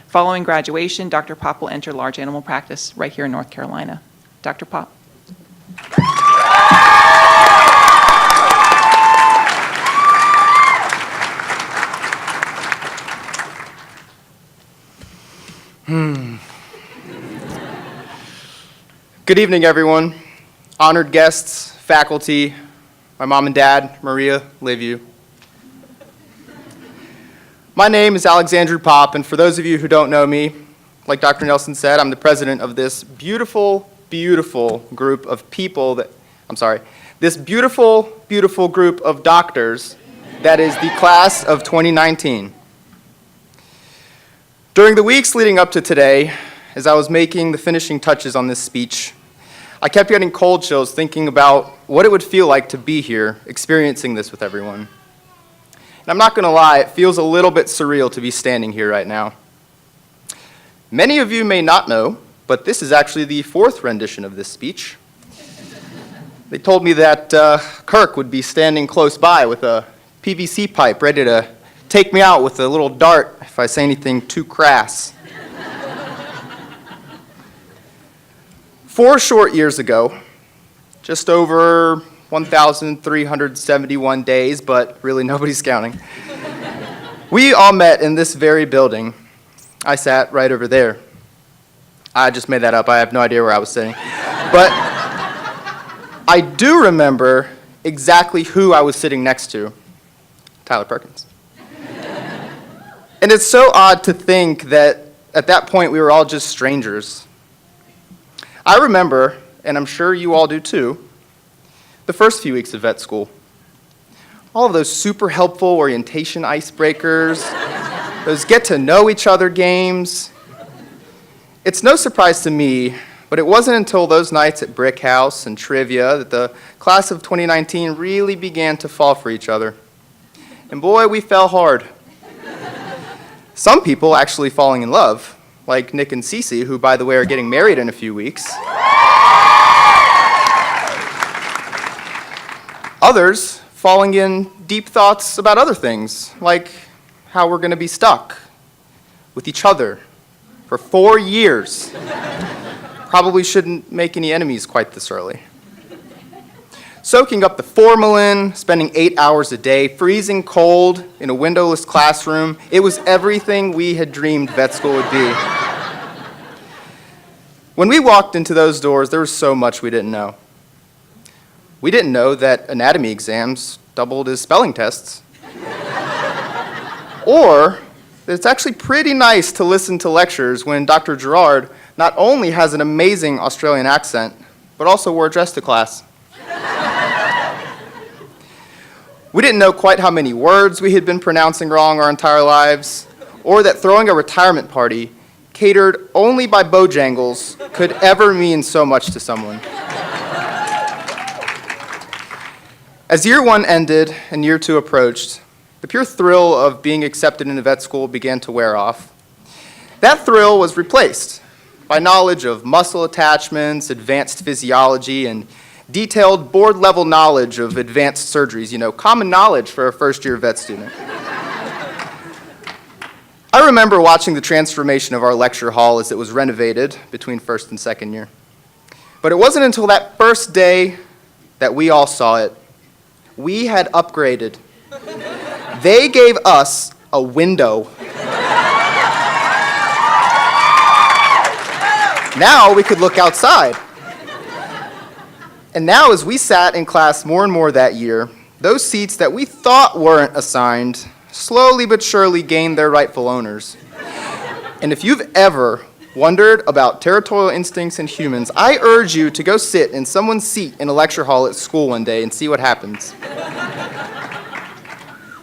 Following graduation, Dr. Pop will enter large animal practice right here in North Carolina. Dr. Pop. Good evening, everyone. Honored guests, faculty, my mom and dad, Maria, Liviu. My name is Alexander Pop, and for those of you who don't know me, like Dr. Nelson said, I'm the president of this beautiful, beautiful group of people this beautiful, beautiful group of doctors that is the class of 2019. During the weeks leading up to today, as I was making the finishing touches on this speech, I kept getting cold chills thinking about what it would feel like to be here, experiencing this with everyone. And I'm not going to lie, it feels a little bit surreal to be standing here right now. Many of you may not know, but this is actually the fourth rendition of this speech. They told me that Kirk would be standing close by with a PVC pipe ready to take me out with a little dart if I say anything too crass. 4 short years ago, just over 1,371 days, but really nobody's counting, we all met in this very building. I sat right over there. I just made that up. I have no idea where I was sitting. But I do remember exactly who I was sitting next to. Tyler Perkins. And it's so odd to think that at that point we were all just strangers. I remember, and I'm sure you all do too, the first few weeks of vet school. All of those super helpful orientation icebreakers, those get-to-know-each-other games. It's no surprise to me, but it wasn't until those nights at Brick House and trivia that the class of 2019 really began to fall for each other. And boy, we fell hard. Some people actually falling in love, like Nick and Cece, who, by the way, are getting married in a few weeks. Others falling in deep thoughts about other things, like how we're going to be stuck with each other for 4 years. Probably shouldn't make any enemies quite this early. Soaking up the formalin, spending 8 hours a day, freezing cold in a windowless classroom. It was everything we had dreamed vet school would be. When we walked into those doors, there was so much we didn't know. We didn't know that anatomy exams doubled as spelling tests. Or that it's actually pretty nice to listen to lectures when Dr. Gerard not only has an amazing Australian accent, but also wore a dress to class. We didn't know quite how many words we had been pronouncing wrong our entire lives, or that throwing a retirement party catered only by Bojangles could ever mean so much to someone. As year 1 ended and year 2 approached, the pure thrill of being accepted into vet school began to wear off. That thrill was replaced by knowledge of muscle attachments, advanced physiology, and detailed board-level knowledge of advanced surgeries, common knowledge for a first-year vet student. I remember watching the transformation of our lecture hall as it was renovated between first and second year. But it wasn't until that first day that we all saw it. We had upgraded. They gave us a window. Now we could look outside. And now as we sat in class more and more that year, those seats that we thought weren't assigned slowly but surely gained their rightful owners. And if you've ever wondered about territorial instincts in humans, I urge you to go sit in someone's seat in a lecture hall at school one day and see what happens.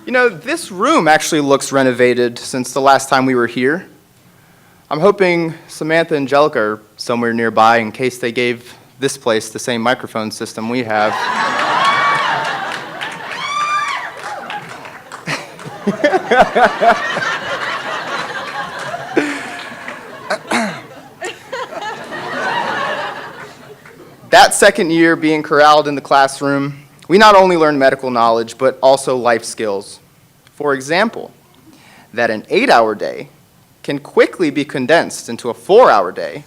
This room actually looks renovated since the last time we were here. I'm hoping Samantha and Angelica are somewhere nearby in case they gave this place the same microphone system we have. That second year being corralled in the classroom, we not only learned medical knowledge, but also life skills. For example, that an 8-hour day can quickly be condensed into a 4-hour day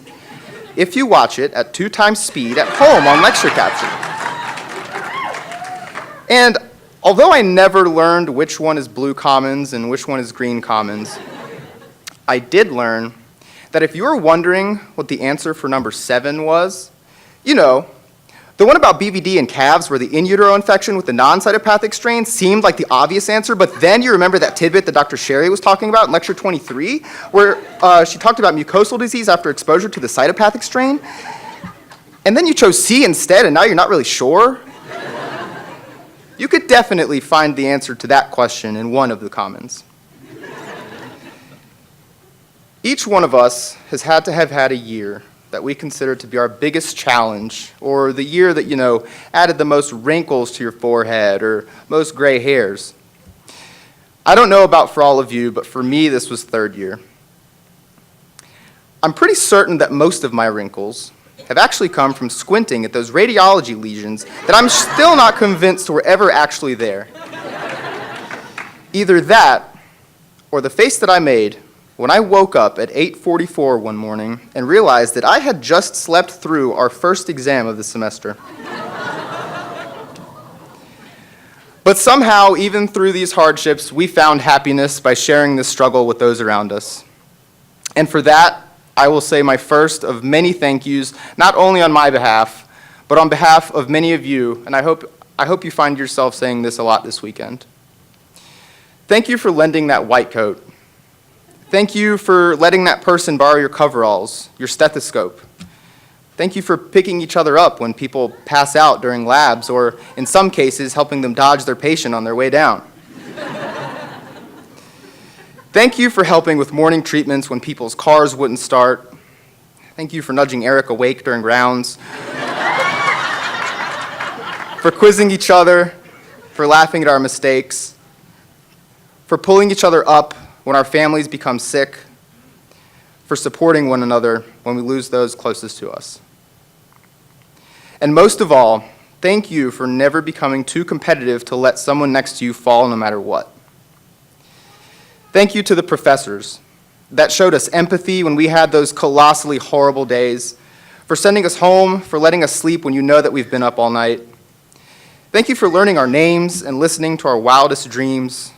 if you watch it at 2 times speed at home on lecture capture. And although I never learned which one is blue commons and which one is green commons, I did learn that if you were wondering what the answer for number 7 was, the one about BVD and calves where the in utero infection with the non-cytopathic strain seemed like the obvious answer, but then you remember that tidbit that Dr. Sherry was talking about in lecture 23, where she talked about mucosal disease after exposure to the cytopathic strain, and then you chose C instead, and now you're not really sure? You could definitely find the answer to that question in one of the commons. Each one of us has had to have had a year that we consider to be our biggest challenge, or the year that, added the most wrinkles to your forehead or most gray hairs. I don't know about for all of you, but for me, this was third year. I'm pretty certain that most of my wrinkles have actually come from squinting at those radiology lesions that I'm still not convinced were ever actually there. Either that, or the face that I made when I woke up at 8:44 one morning and realized that I had just slept through our first exam of the semester. But somehow, even through these hardships, we found happiness by sharing this struggle with those around us. And for that, I will say my first of many thank yous, not only on my behalf, but on behalf of many of you, and I hope you find yourself saying this a lot this weekend. Thank you for lending that white coat. Thank you for letting that person borrow your coveralls, your stethoscope. Thank you for picking each other up when people pass out during labs, or in some cases, helping them dodge their patient on their way down. Thank you for helping with morning treatments when people's cars wouldn't start. Thank you for nudging Eric awake during rounds. For quizzing each other, for laughing at our mistakes, for pulling each other up when our families become sick, for supporting one another when we lose those closest to us. And most of all, thank you for never becoming too competitive to let someone next to you fall no matter what. Thank you to the professors that showed us empathy when we had those colossally horrible days, for sending us home, for letting us sleep when you know that we've been up all night. Thank you for learning our names and listening to our wildest dreams,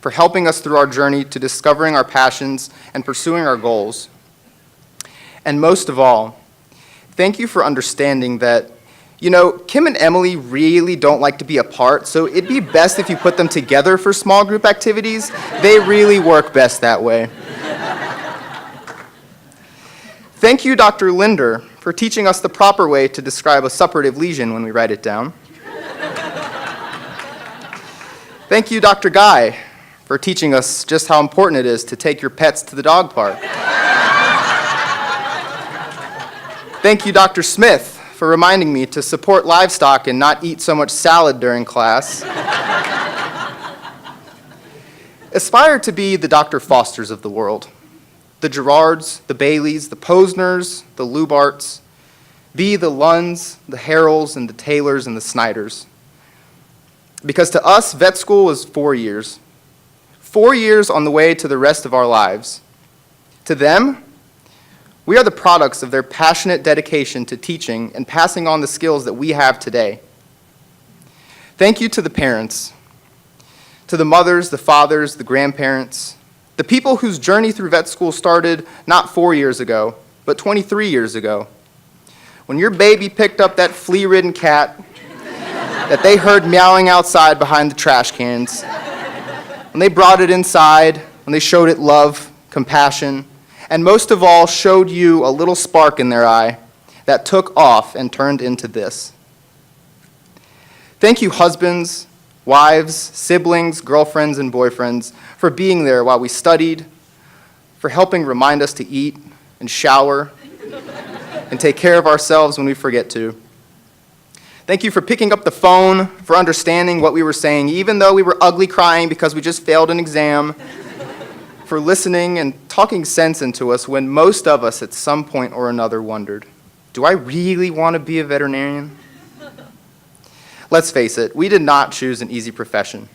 for helping us through our journey to discovering our passions and pursuing our goals. And most of all, thank you for understanding that, Kim and Emily really don't like to be apart, so it'd be best if you put them together for small group activities. They really work best that way. Thank you, Dr. Linder, for teaching us the proper way to describe a suppurative lesion when we write it down. Thank you, Dr. Guy, for teaching us just how important it is to take your pets to the dog park. Thank you, Dr. Smith, for reminding me to support livestock and not eat so much salad during class. Aspire to be the Dr. Fosters of the world, the Gerards, the Baileys, the Posners, the Lubarts. Be the Lunds, the Harrells, and the Taylors, and the Snyders. Because to us, vet school was 4 years. 4 years on the way to the rest of our lives. To them, we are the products of their passionate dedication to teaching and passing on the skills that we have today. Thank you to the parents, to the mothers, the fathers, the grandparents, the people whose journey through vet school started not 4 years ago, but 23 years ago. When your baby picked up that flea-ridden cat that they heard meowing outside behind the trash cans, when they brought it inside, when they showed it love, compassion, and most of all, showed you a little spark in their eye that took off and turned into this. Thank you, husbands, wives, siblings, girlfriends, and boyfriends, for being there while we studied, for helping remind us to eat and shower and take care of ourselves when we forget to. Thank you for picking up the phone, for understanding what we were saying, even though we were ugly crying because we just failed an exam, for listening and talking sense into us when most of us at some point or another wondered, do I really want to be a veterinarian? Let's face it, we did not choose an easy profession.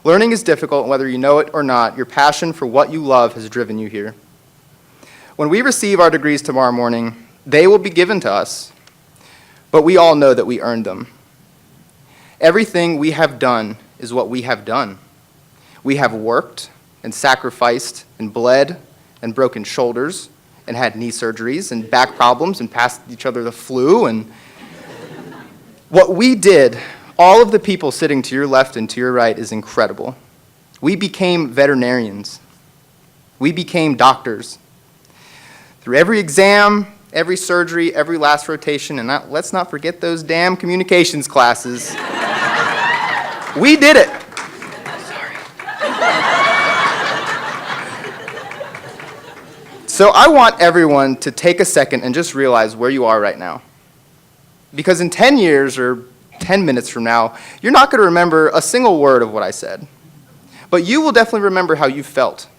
Learning is difficult, and whether you know it or not, your passion for what you love has driven you here. When we receive our degrees tomorrow morning, they will be given to us, but we all know that we earned them. Everything we have done is what we have done. We have worked and sacrificed and bled and broken shoulders and had knee surgeries and back problems and passed each other the flu. And what we did, all of the people sitting to your left and to your right, is incredible. We became veterinarians. We became doctors. Through every exam, every surgery, every last rotation, and let's not forget those damn communications classes. We did it. Sorry. So I want everyone to take a second and just realize where you are right now. Because in 10 years or 10 minutes from now, you're not going to remember a single word of what I said. but you will definitely remember how you felt.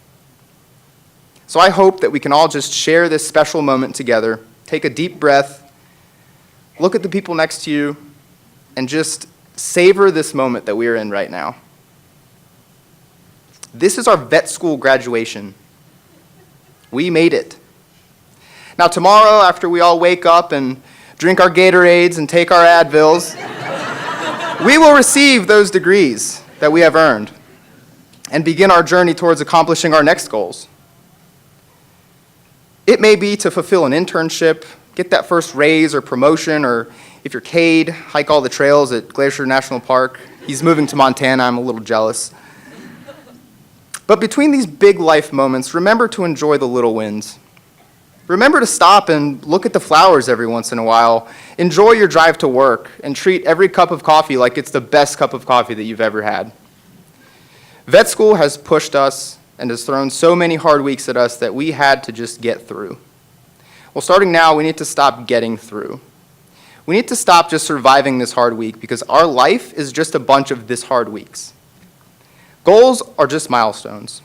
So I hope that we can all just share this special moment together, take a deep breath, look at the people next to you, and just savor this moment that we are in right now. This is our vet school graduation. We made it. Now tomorrow, after we all wake up and drink our Gatorades and take our Advils, we will receive those degrees that we have earned and begin our journey towards accomplishing our next goals. It may be to fulfill an internship, get that first raise or promotion, or if you're Cade, hike all the trails at Glacier National Park. He's moving to Montana, I'm a little jealous. But between these big life moments, remember to enjoy the little wins. Remember to stop and look at the flowers every once in a while. Enjoy your drive to work and treat every cup of coffee like it's the best cup of coffee that you've ever had. Vet school has pushed us and has thrown so many hard weeks at us that we had to just get through. Well, starting now, we need to stop getting through. We need to stop just surviving this hard week because our life is just a bunch of this hard weeks. Goals are just milestones.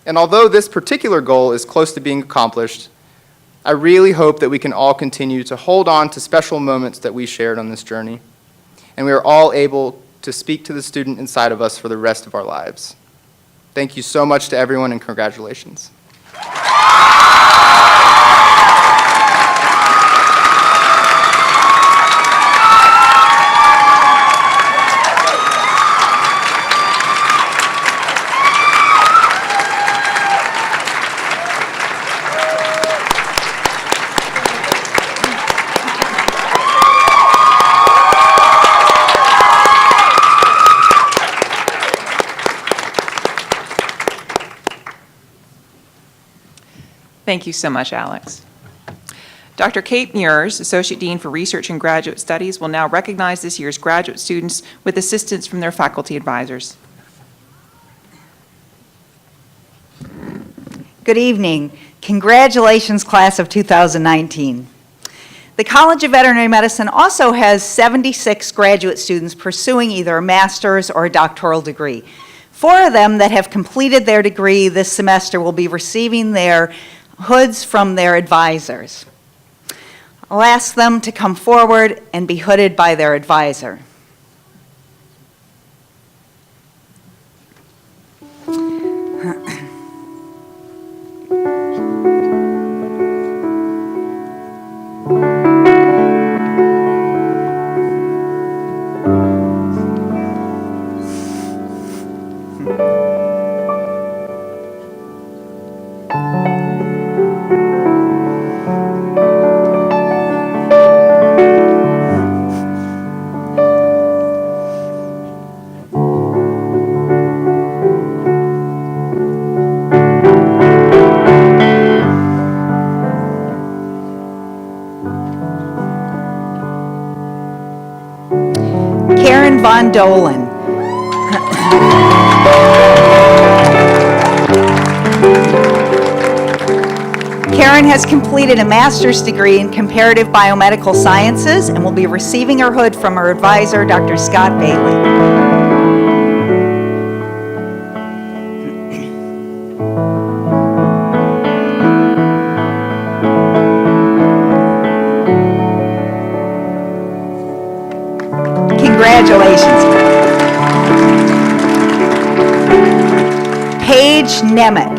And although this particular goal is close to being accomplished, I really hope that we can all continue to hold on to special moments that we shared on this journey, and we are all able to speak to the student inside of us for the rest of our lives. Thank you so much to everyone, and congratulations. Thank you so much, Alex. Dr. Kate Muirs, Associate Dean for Research and Graduate Studies, will now recognize this year's graduate students with assistance from their faculty advisors. Good evening. Congratulations, class of 2019. The College of Veterinary Medicine also has 76 graduate students pursuing either a master's or a doctoral degree. 4 of them that have completed their degree this semester will be receiving their hoods from their advisors. I'll ask them to come forward and be hooded by their advisor. Von Dolan. Karen has completed a master's degree in comparative biomedical sciences and will be receiving her hood from her advisor, Dr. Scott Bailey. Congratulations. Paige Nemec.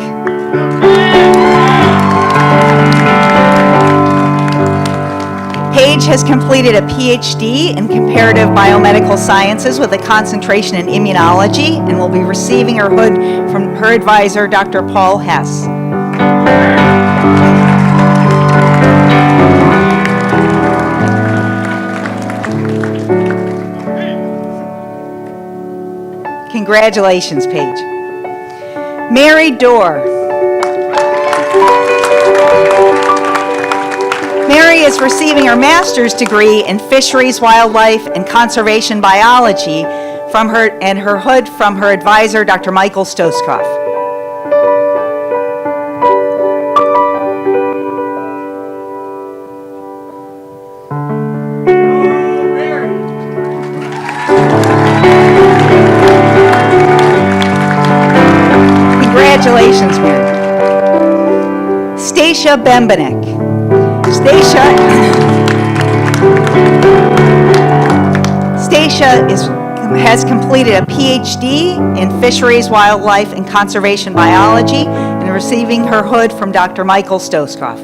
Paige has completed a PhD in comparative biomedical sciences with a concentration in immunology and will be receiving her hood from her advisor, Dr. Paul Hess. Congratulations, Paige. Mary Dorr. Mary is receiving her master's degree in fisheries, wildlife, and conservation biology from her hood from her advisor, Dr. Michael Stoskopf. Stacia Bembenek. Stacia has completed a PhD in Fisheries, Wildlife, and Conservation Biology and receiving her hood from Dr. Michael Stoskopf.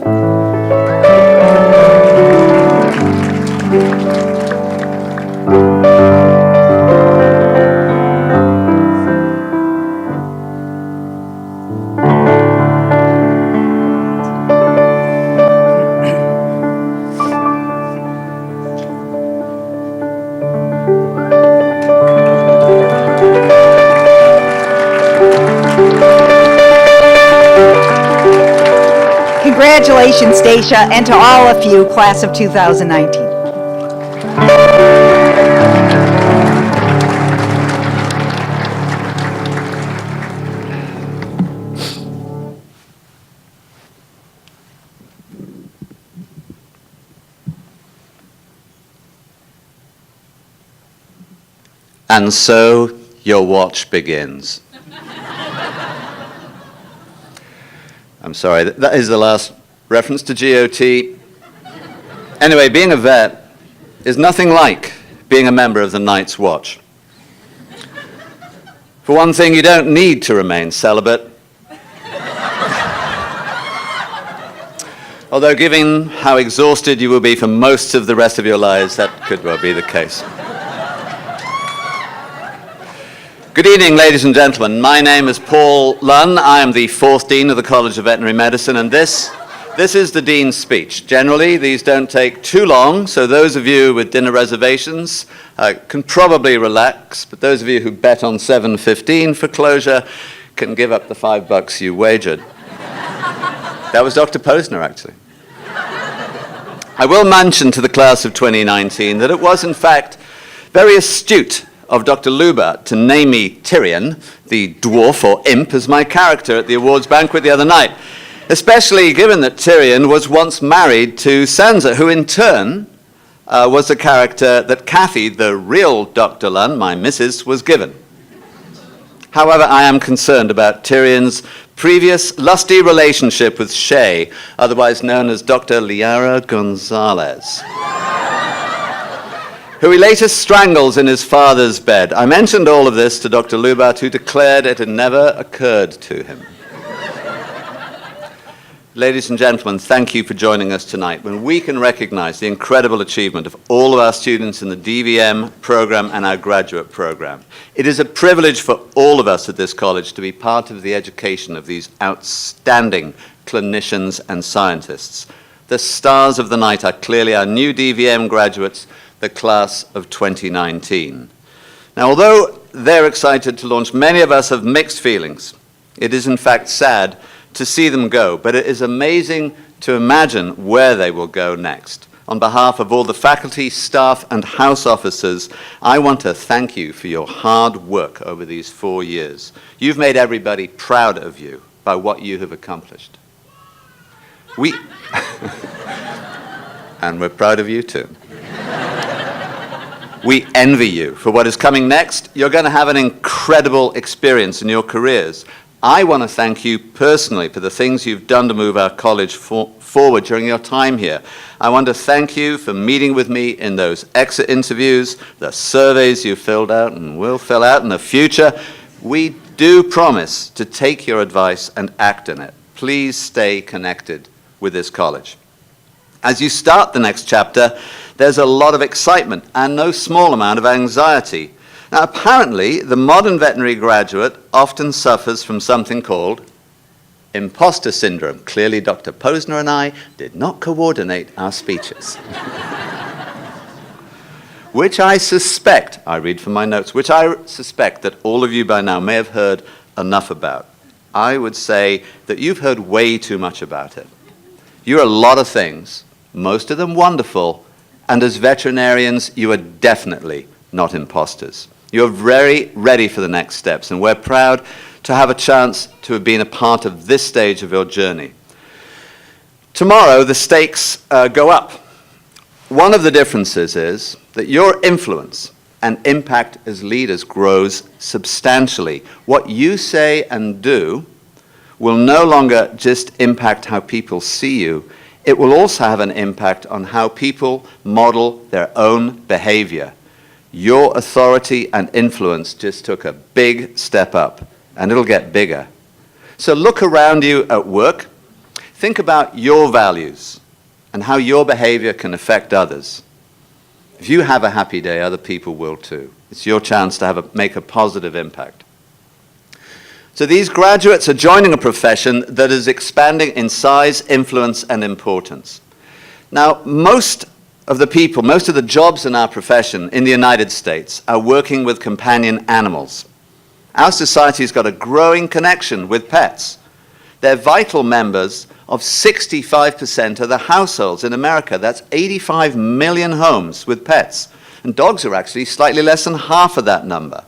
Congratulations, Stacia, and to all of you, class of 2019. And so your watch begins. I'm sorry, that is the last reference to GOT. Anyway, being a vet is nothing like being a member of the Night's Watch. For one thing, you don't need to remain celibate. Although given how exhausted you will be for most of the rest of your lives, that could well be the case. Good evening, ladies and gentlemen. My name is Paul Lunn. I am the fourth Dean of the College of Veterinary Medicine, and this is the Dean's speech. Generally, these don't take too long, so those of you with dinner reservations can probably relax, but those of you who bet on 7:15 for closure can give up the $5 you wagered. That was Dr. Posner, actually. I will mention to the class of 2019 that it was, in fact, very astute of Dr. Luba to name me Tyrion, the dwarf or imp, as my character at the awards banquet the other night, especially given that Tyrion was once married to Sansa, who in turn was the character that Kathy, the real Dr. Lunn, my missus, was given. However, I am concerned about Tyrion's previous lusty relationship with Shay, otherwise known as Dr. Liara Gonzalez, who he later strangles in his father's bed. I mentioned all of this to Dr. Lubat, who declared it had never occurred to him. Ladies and gentlemen, thank you for joining us tonight when we can recognize the incredible achievement of all of our students in the DVM program and our graduate program. It is a privilege for all of us at this college to be part of the education of these outstanding clinicians and scientists. The stars of the night are clearly our new DVM graduates, the class of 2019. Now, although they're excited to launch, many of us have mixed feelings. It is in fact sad to see them go, but it is amazing to imagine where they will go next. On behalf of all the faculty, staff, and house officers, I want to thank you for your hard work over these 4 years. You've made everybody proud of you by what you have accomplished. And we're proud of you too. We envy you for what is coming next. You're going to have an incredible experience in your careers. I want to thank you personally for the things you've done to move our college forward during your time here. I want to thank you for meeting with me in those exit interviews, the surveys you filled out and will fill out in the future. We do promise to take your advice and act on it. Please stay connected with this college. As you start the next chapter, there's a lot of excitement and no small amount of anxiety. Now, apparently, the modern veterinary graduate often suffers from something called imposter syndrome. Clearly, Dr. Posner and I did not coordinate our speeches. Which I suspect, I read from my notes, which I suspect that all of you by now may have heard enough about. I would say that you've heard way too much about it. You're a lot of things, most of them wonderful, and as veterinarians, you are definitely not imposters. You're very ready for the next steps, and we're proud to have a chance to have been a part of this stage of your journey. Tomorrow, the stakes go up. One of the differences is that your influence and impact as leaders grows substantially. What you say and do will no longer just impact how people see you, it will also have an impact on how people model their own behavior. Your authority and influence just took a big step up, and it'll get bigger. So look around you at work. Think about your values and how your behavior can affect others. If you have a happy day, other people will too. It's your chance to make a positive impact. So these graduates are joining a profession that is expanding in size, influence, and importance. Now, most of the jobs in our profession in the United States are working with companion animals. Our society's got a growing connection with pets. They're vital members of 65% of the households in America. That's 85 million homes with pets. And dogs are actually slightly less than half of that number.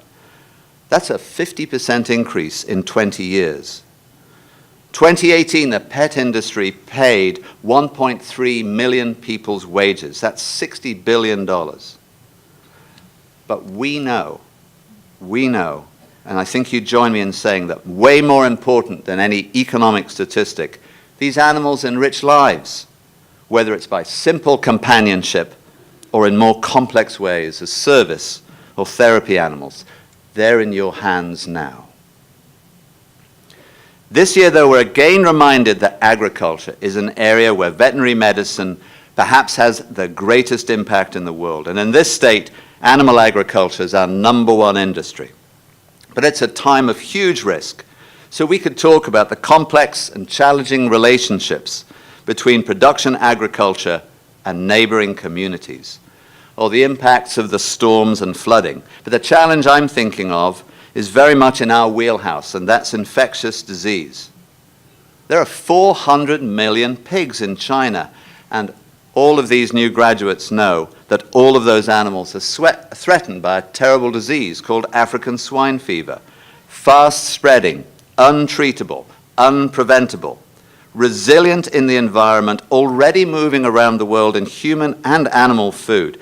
That's a 50% increase in 20 years. 2018, the pet industry paid 1.3 million people's wages. That's $60 billion. But we know, and I think you'd join me in saying that way more important than any economic statistic, these animals enrich lives, whether it's by simple companionship or in more complex ways as service or therapy animals. They're in your hands now. This year, though, we're again reminded that agriculture is an area where veterinary medicine perhaps has the greatest impact in the world. And in this state, animal agriculture is our #1 industry. But it's a time of huge risk. So we could talk about the complex and challenging relationships between production agriculture and neighboring communities, or the impacts of the storms and flooding. But the challenge I'm thinking of is very much in our wheelhouse, and that's infectious disease. There are 400 million pigs in China, and all of these new graduates know that all of those animals are threatened by a terrible disease called African swine fever. Fast-spreading, untreatable, unpreventable, resilient in the environment, already moving around the world in human and animal food.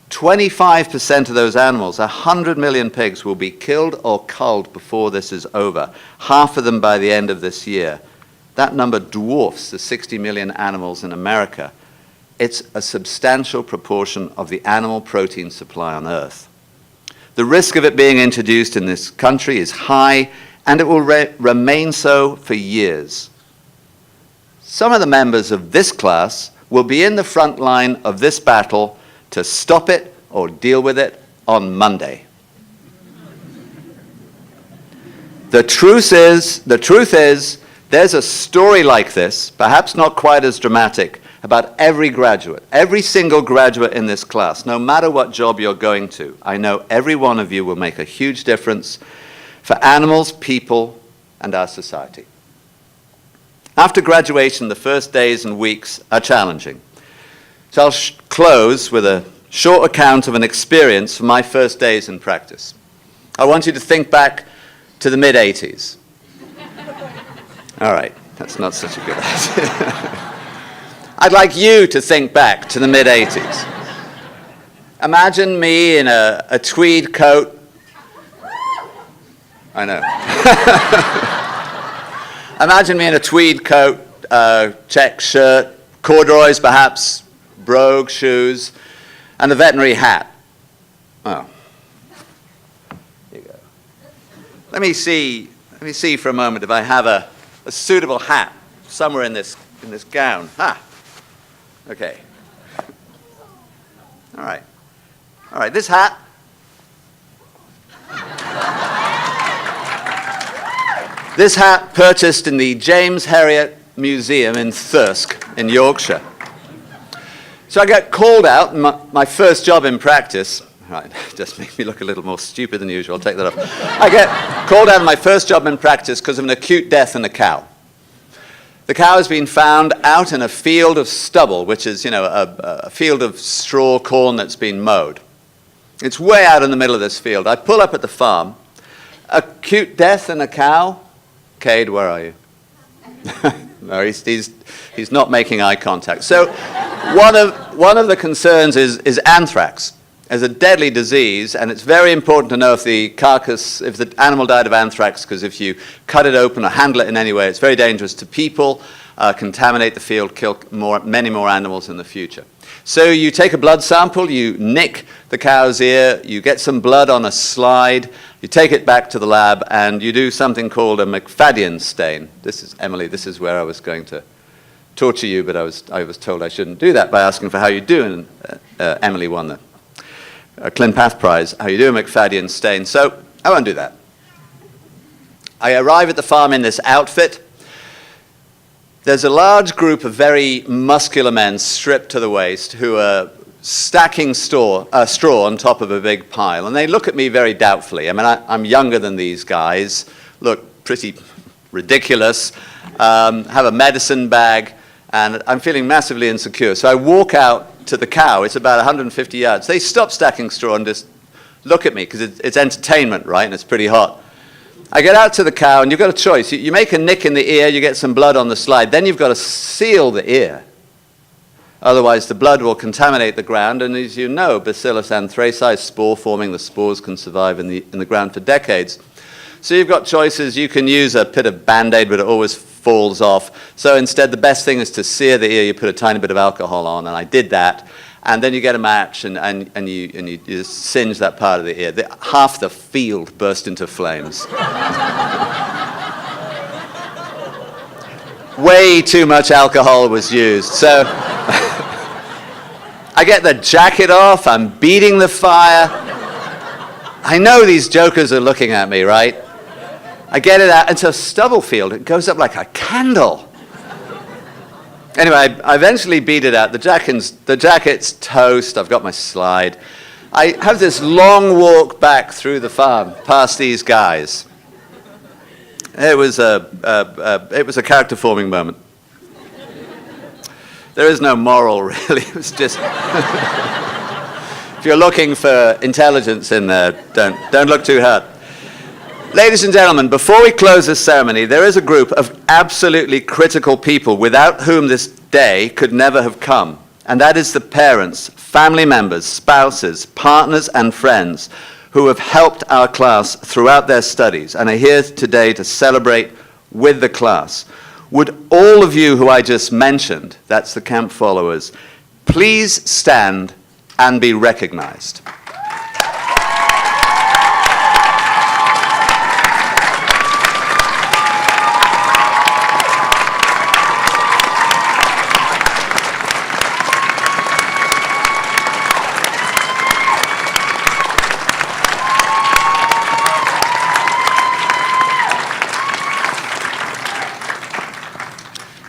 25% of those animals, 100 million pigs, will be killed or culled before this is over, half of them by the end of this year. That number dwarfs the 60 million animals in America. It's a substantial proportion of the animal protein supply on Earth. The risk of it being introduced in this country is high, and it will remain so for years. Some of the members of this class will be in the front line of this battle to stop it or deal with it on Monday. The truth is, there's a story like this, perhaps not quite as dramatic, about every graduate, every single graduate in this class, no matter what job you're going to. I know every one of you will make a huge difference for animals, people, and our society. After graduation, the first days and weeks are challenging. So I'll close with a short account of an experience from my first days in practice. I want you to think back to the mid-'80s. All right, that's not such a good idea. I'd like you to think back to the mid-'80s. Imagine me in a tweed coat. I know. Imagine me in a tweed coat, check shirt, corduroys perhaps, brogue shoes, and a veterinary hat. Oh. Here you go. Let me see for a moment if I have a suitable hat somewhere in this gown. Okay. All right, this hat. This hat purchased in the James Herriot Museum in Thirsk in Yorkshire. So I got called out in my first job in practice. Right, just make me look a little more stupid than usual. I'll take that off. I get called out in my first job in practice because of an acute death in a cow. The cow has been found out in a field of stubble, which is, a field of straw corn that's been mowed. It's way out in the middle of this field. I pull up at the farm. Acute death in a cow? Cade, where are you? No, he's not making eye contact. So one of the concerns is anthrax. is a deadly disease, and it's very important to know if the animal died of anthrax, because if you cut it open or handle it in any way, it's very dangerous to people, contaminate the field, kill many more animals in the future. So you take a blood sample, you nick the cow's ear, you get some blood on a slide, you take it back to the lab, and you do something called a McFadden stain. This is, Emily, this is where I was going to torture you, but I was told I shouldn't do that by asking for how you do, and Emily won the Clint Prize, how you do a McFadden stain. So I won't do that. I arrive at the farm in this outfit. There's a large group of very muscular men stripped to the waist who are stacking straw on top of a big pile, and they look at me very doubtfully. I mean, I'm younger than these guys, look pretty ridiculous, have a medicine bag, and I'm feeling massively insecure. So I walk out to the cow. It's about 150 yards. They stop stacking straw and just look at me, because it's entertainment, right, and it's pretty hot. I get out to the cow, and you've got a choice. You make a nick in the ear, you get some blood on the slide, then you've got to seal the ear. Otherwise, the blood will contaminate the ground, and as you know, Bacillus anthracis, spore-forming, the spores can survive in the ground for decades. So you've got choices. You can use a bit of Band-Aid, but it always falls off. So instead, the best thing is to sear the ear. You put a tiny bit of alcohol on, and I did that. And then you get a match, and you just singe that part of the ear. Half the field burst into flames. Way too much alcohol was used. So I get the jacket off, I'm beating the fire. I know these jokers are looking at me, right? I get it out, it's a stubble field. It goes up like a candle. Anyway, I eventually beat it out. The jacket's toast. I've got my slide. I have this long walk back through the farm, past these guys. It was a character-forming moment. There is no moral, really. It was just... If you're looking for intelligence in there, don't look too hard. Ladies and gentlemen, before we close this ceremony, there is a group of absolutely critical people without whom this day could never have come. And that is the parents, family members, spouses, partners, and friends who have helped our class throughout their studies and are here today to celebrate with the class. Would all of you who I just mentioned, that's the camp followers, please stand and be recognized.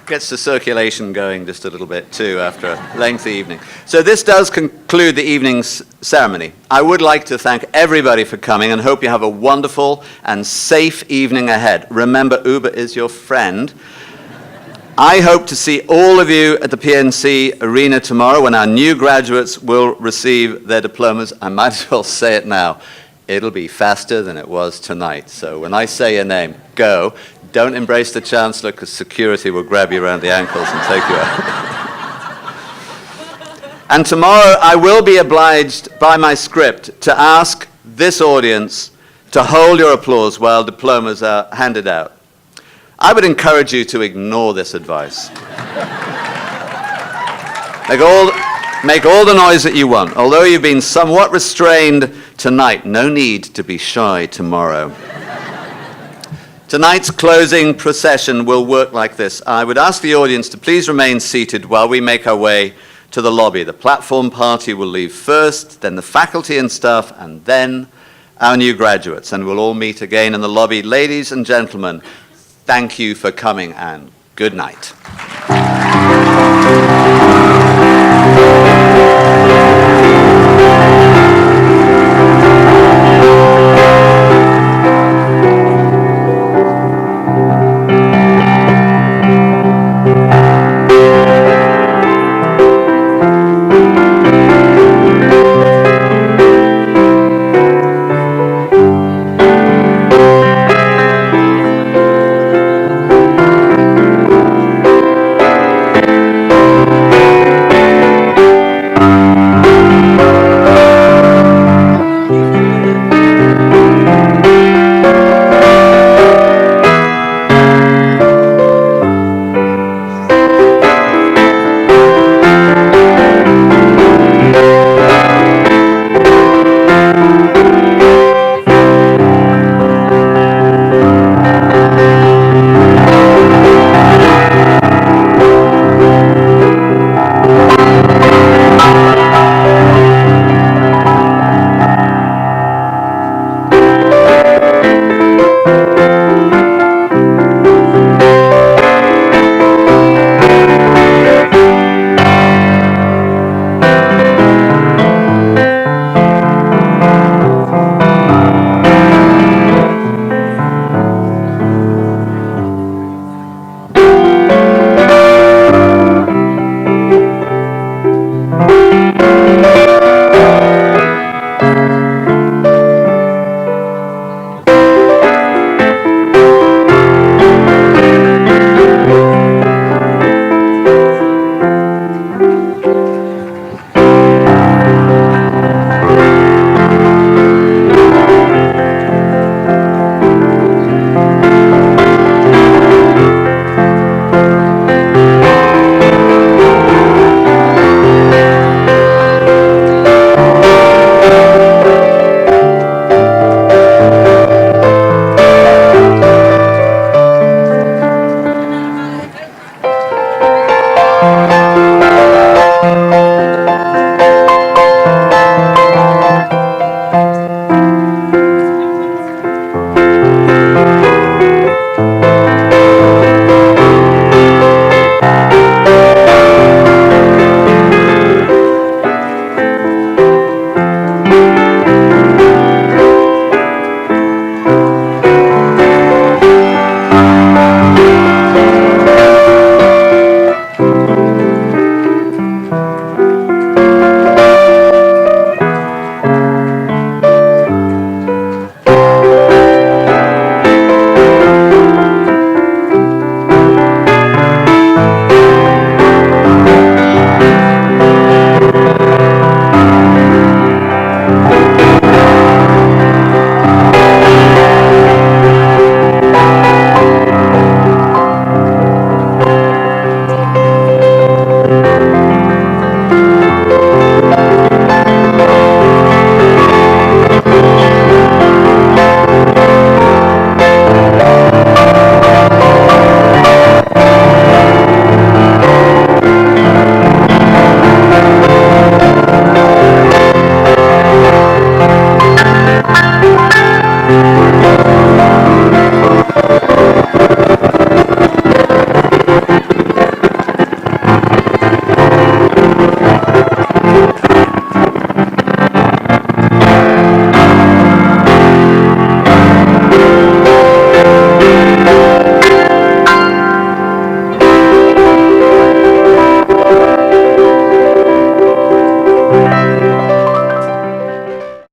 Gets the circulation going just a little bit too after a lengthy evening. So this does conclude the evening's ceremony. I would like to thank everybody for coming and hope you have a wonderful and safe evening ahead. Remember, Uber is your friend. I hope to see all of you at the PNC Arena tomorrow when our new graduates will receive their diplomas. I might as well say it now. It'll be faster than it was tonight. So when I say your name, go. Don't embrace the Chancellor, because security will grab you around the ankles and take you out. And tomorrow I will be obliged by my script to ask this audience to hold your applause while diplomas are handed out. I would encourage you to ignore this advice. Make all the noise that you want. Although you've been somewhat restrained tonight, no need to be shy tomorrow. Tonight's closing procession will work like this. I would ask the audience to please remain seated while we make our way to the lobby. The platform party will leave first, then the faculty and staff, and then our new graduates. And we'll all meet again in the lobby. Ladies and gentlemen, thank you for coming, and good night.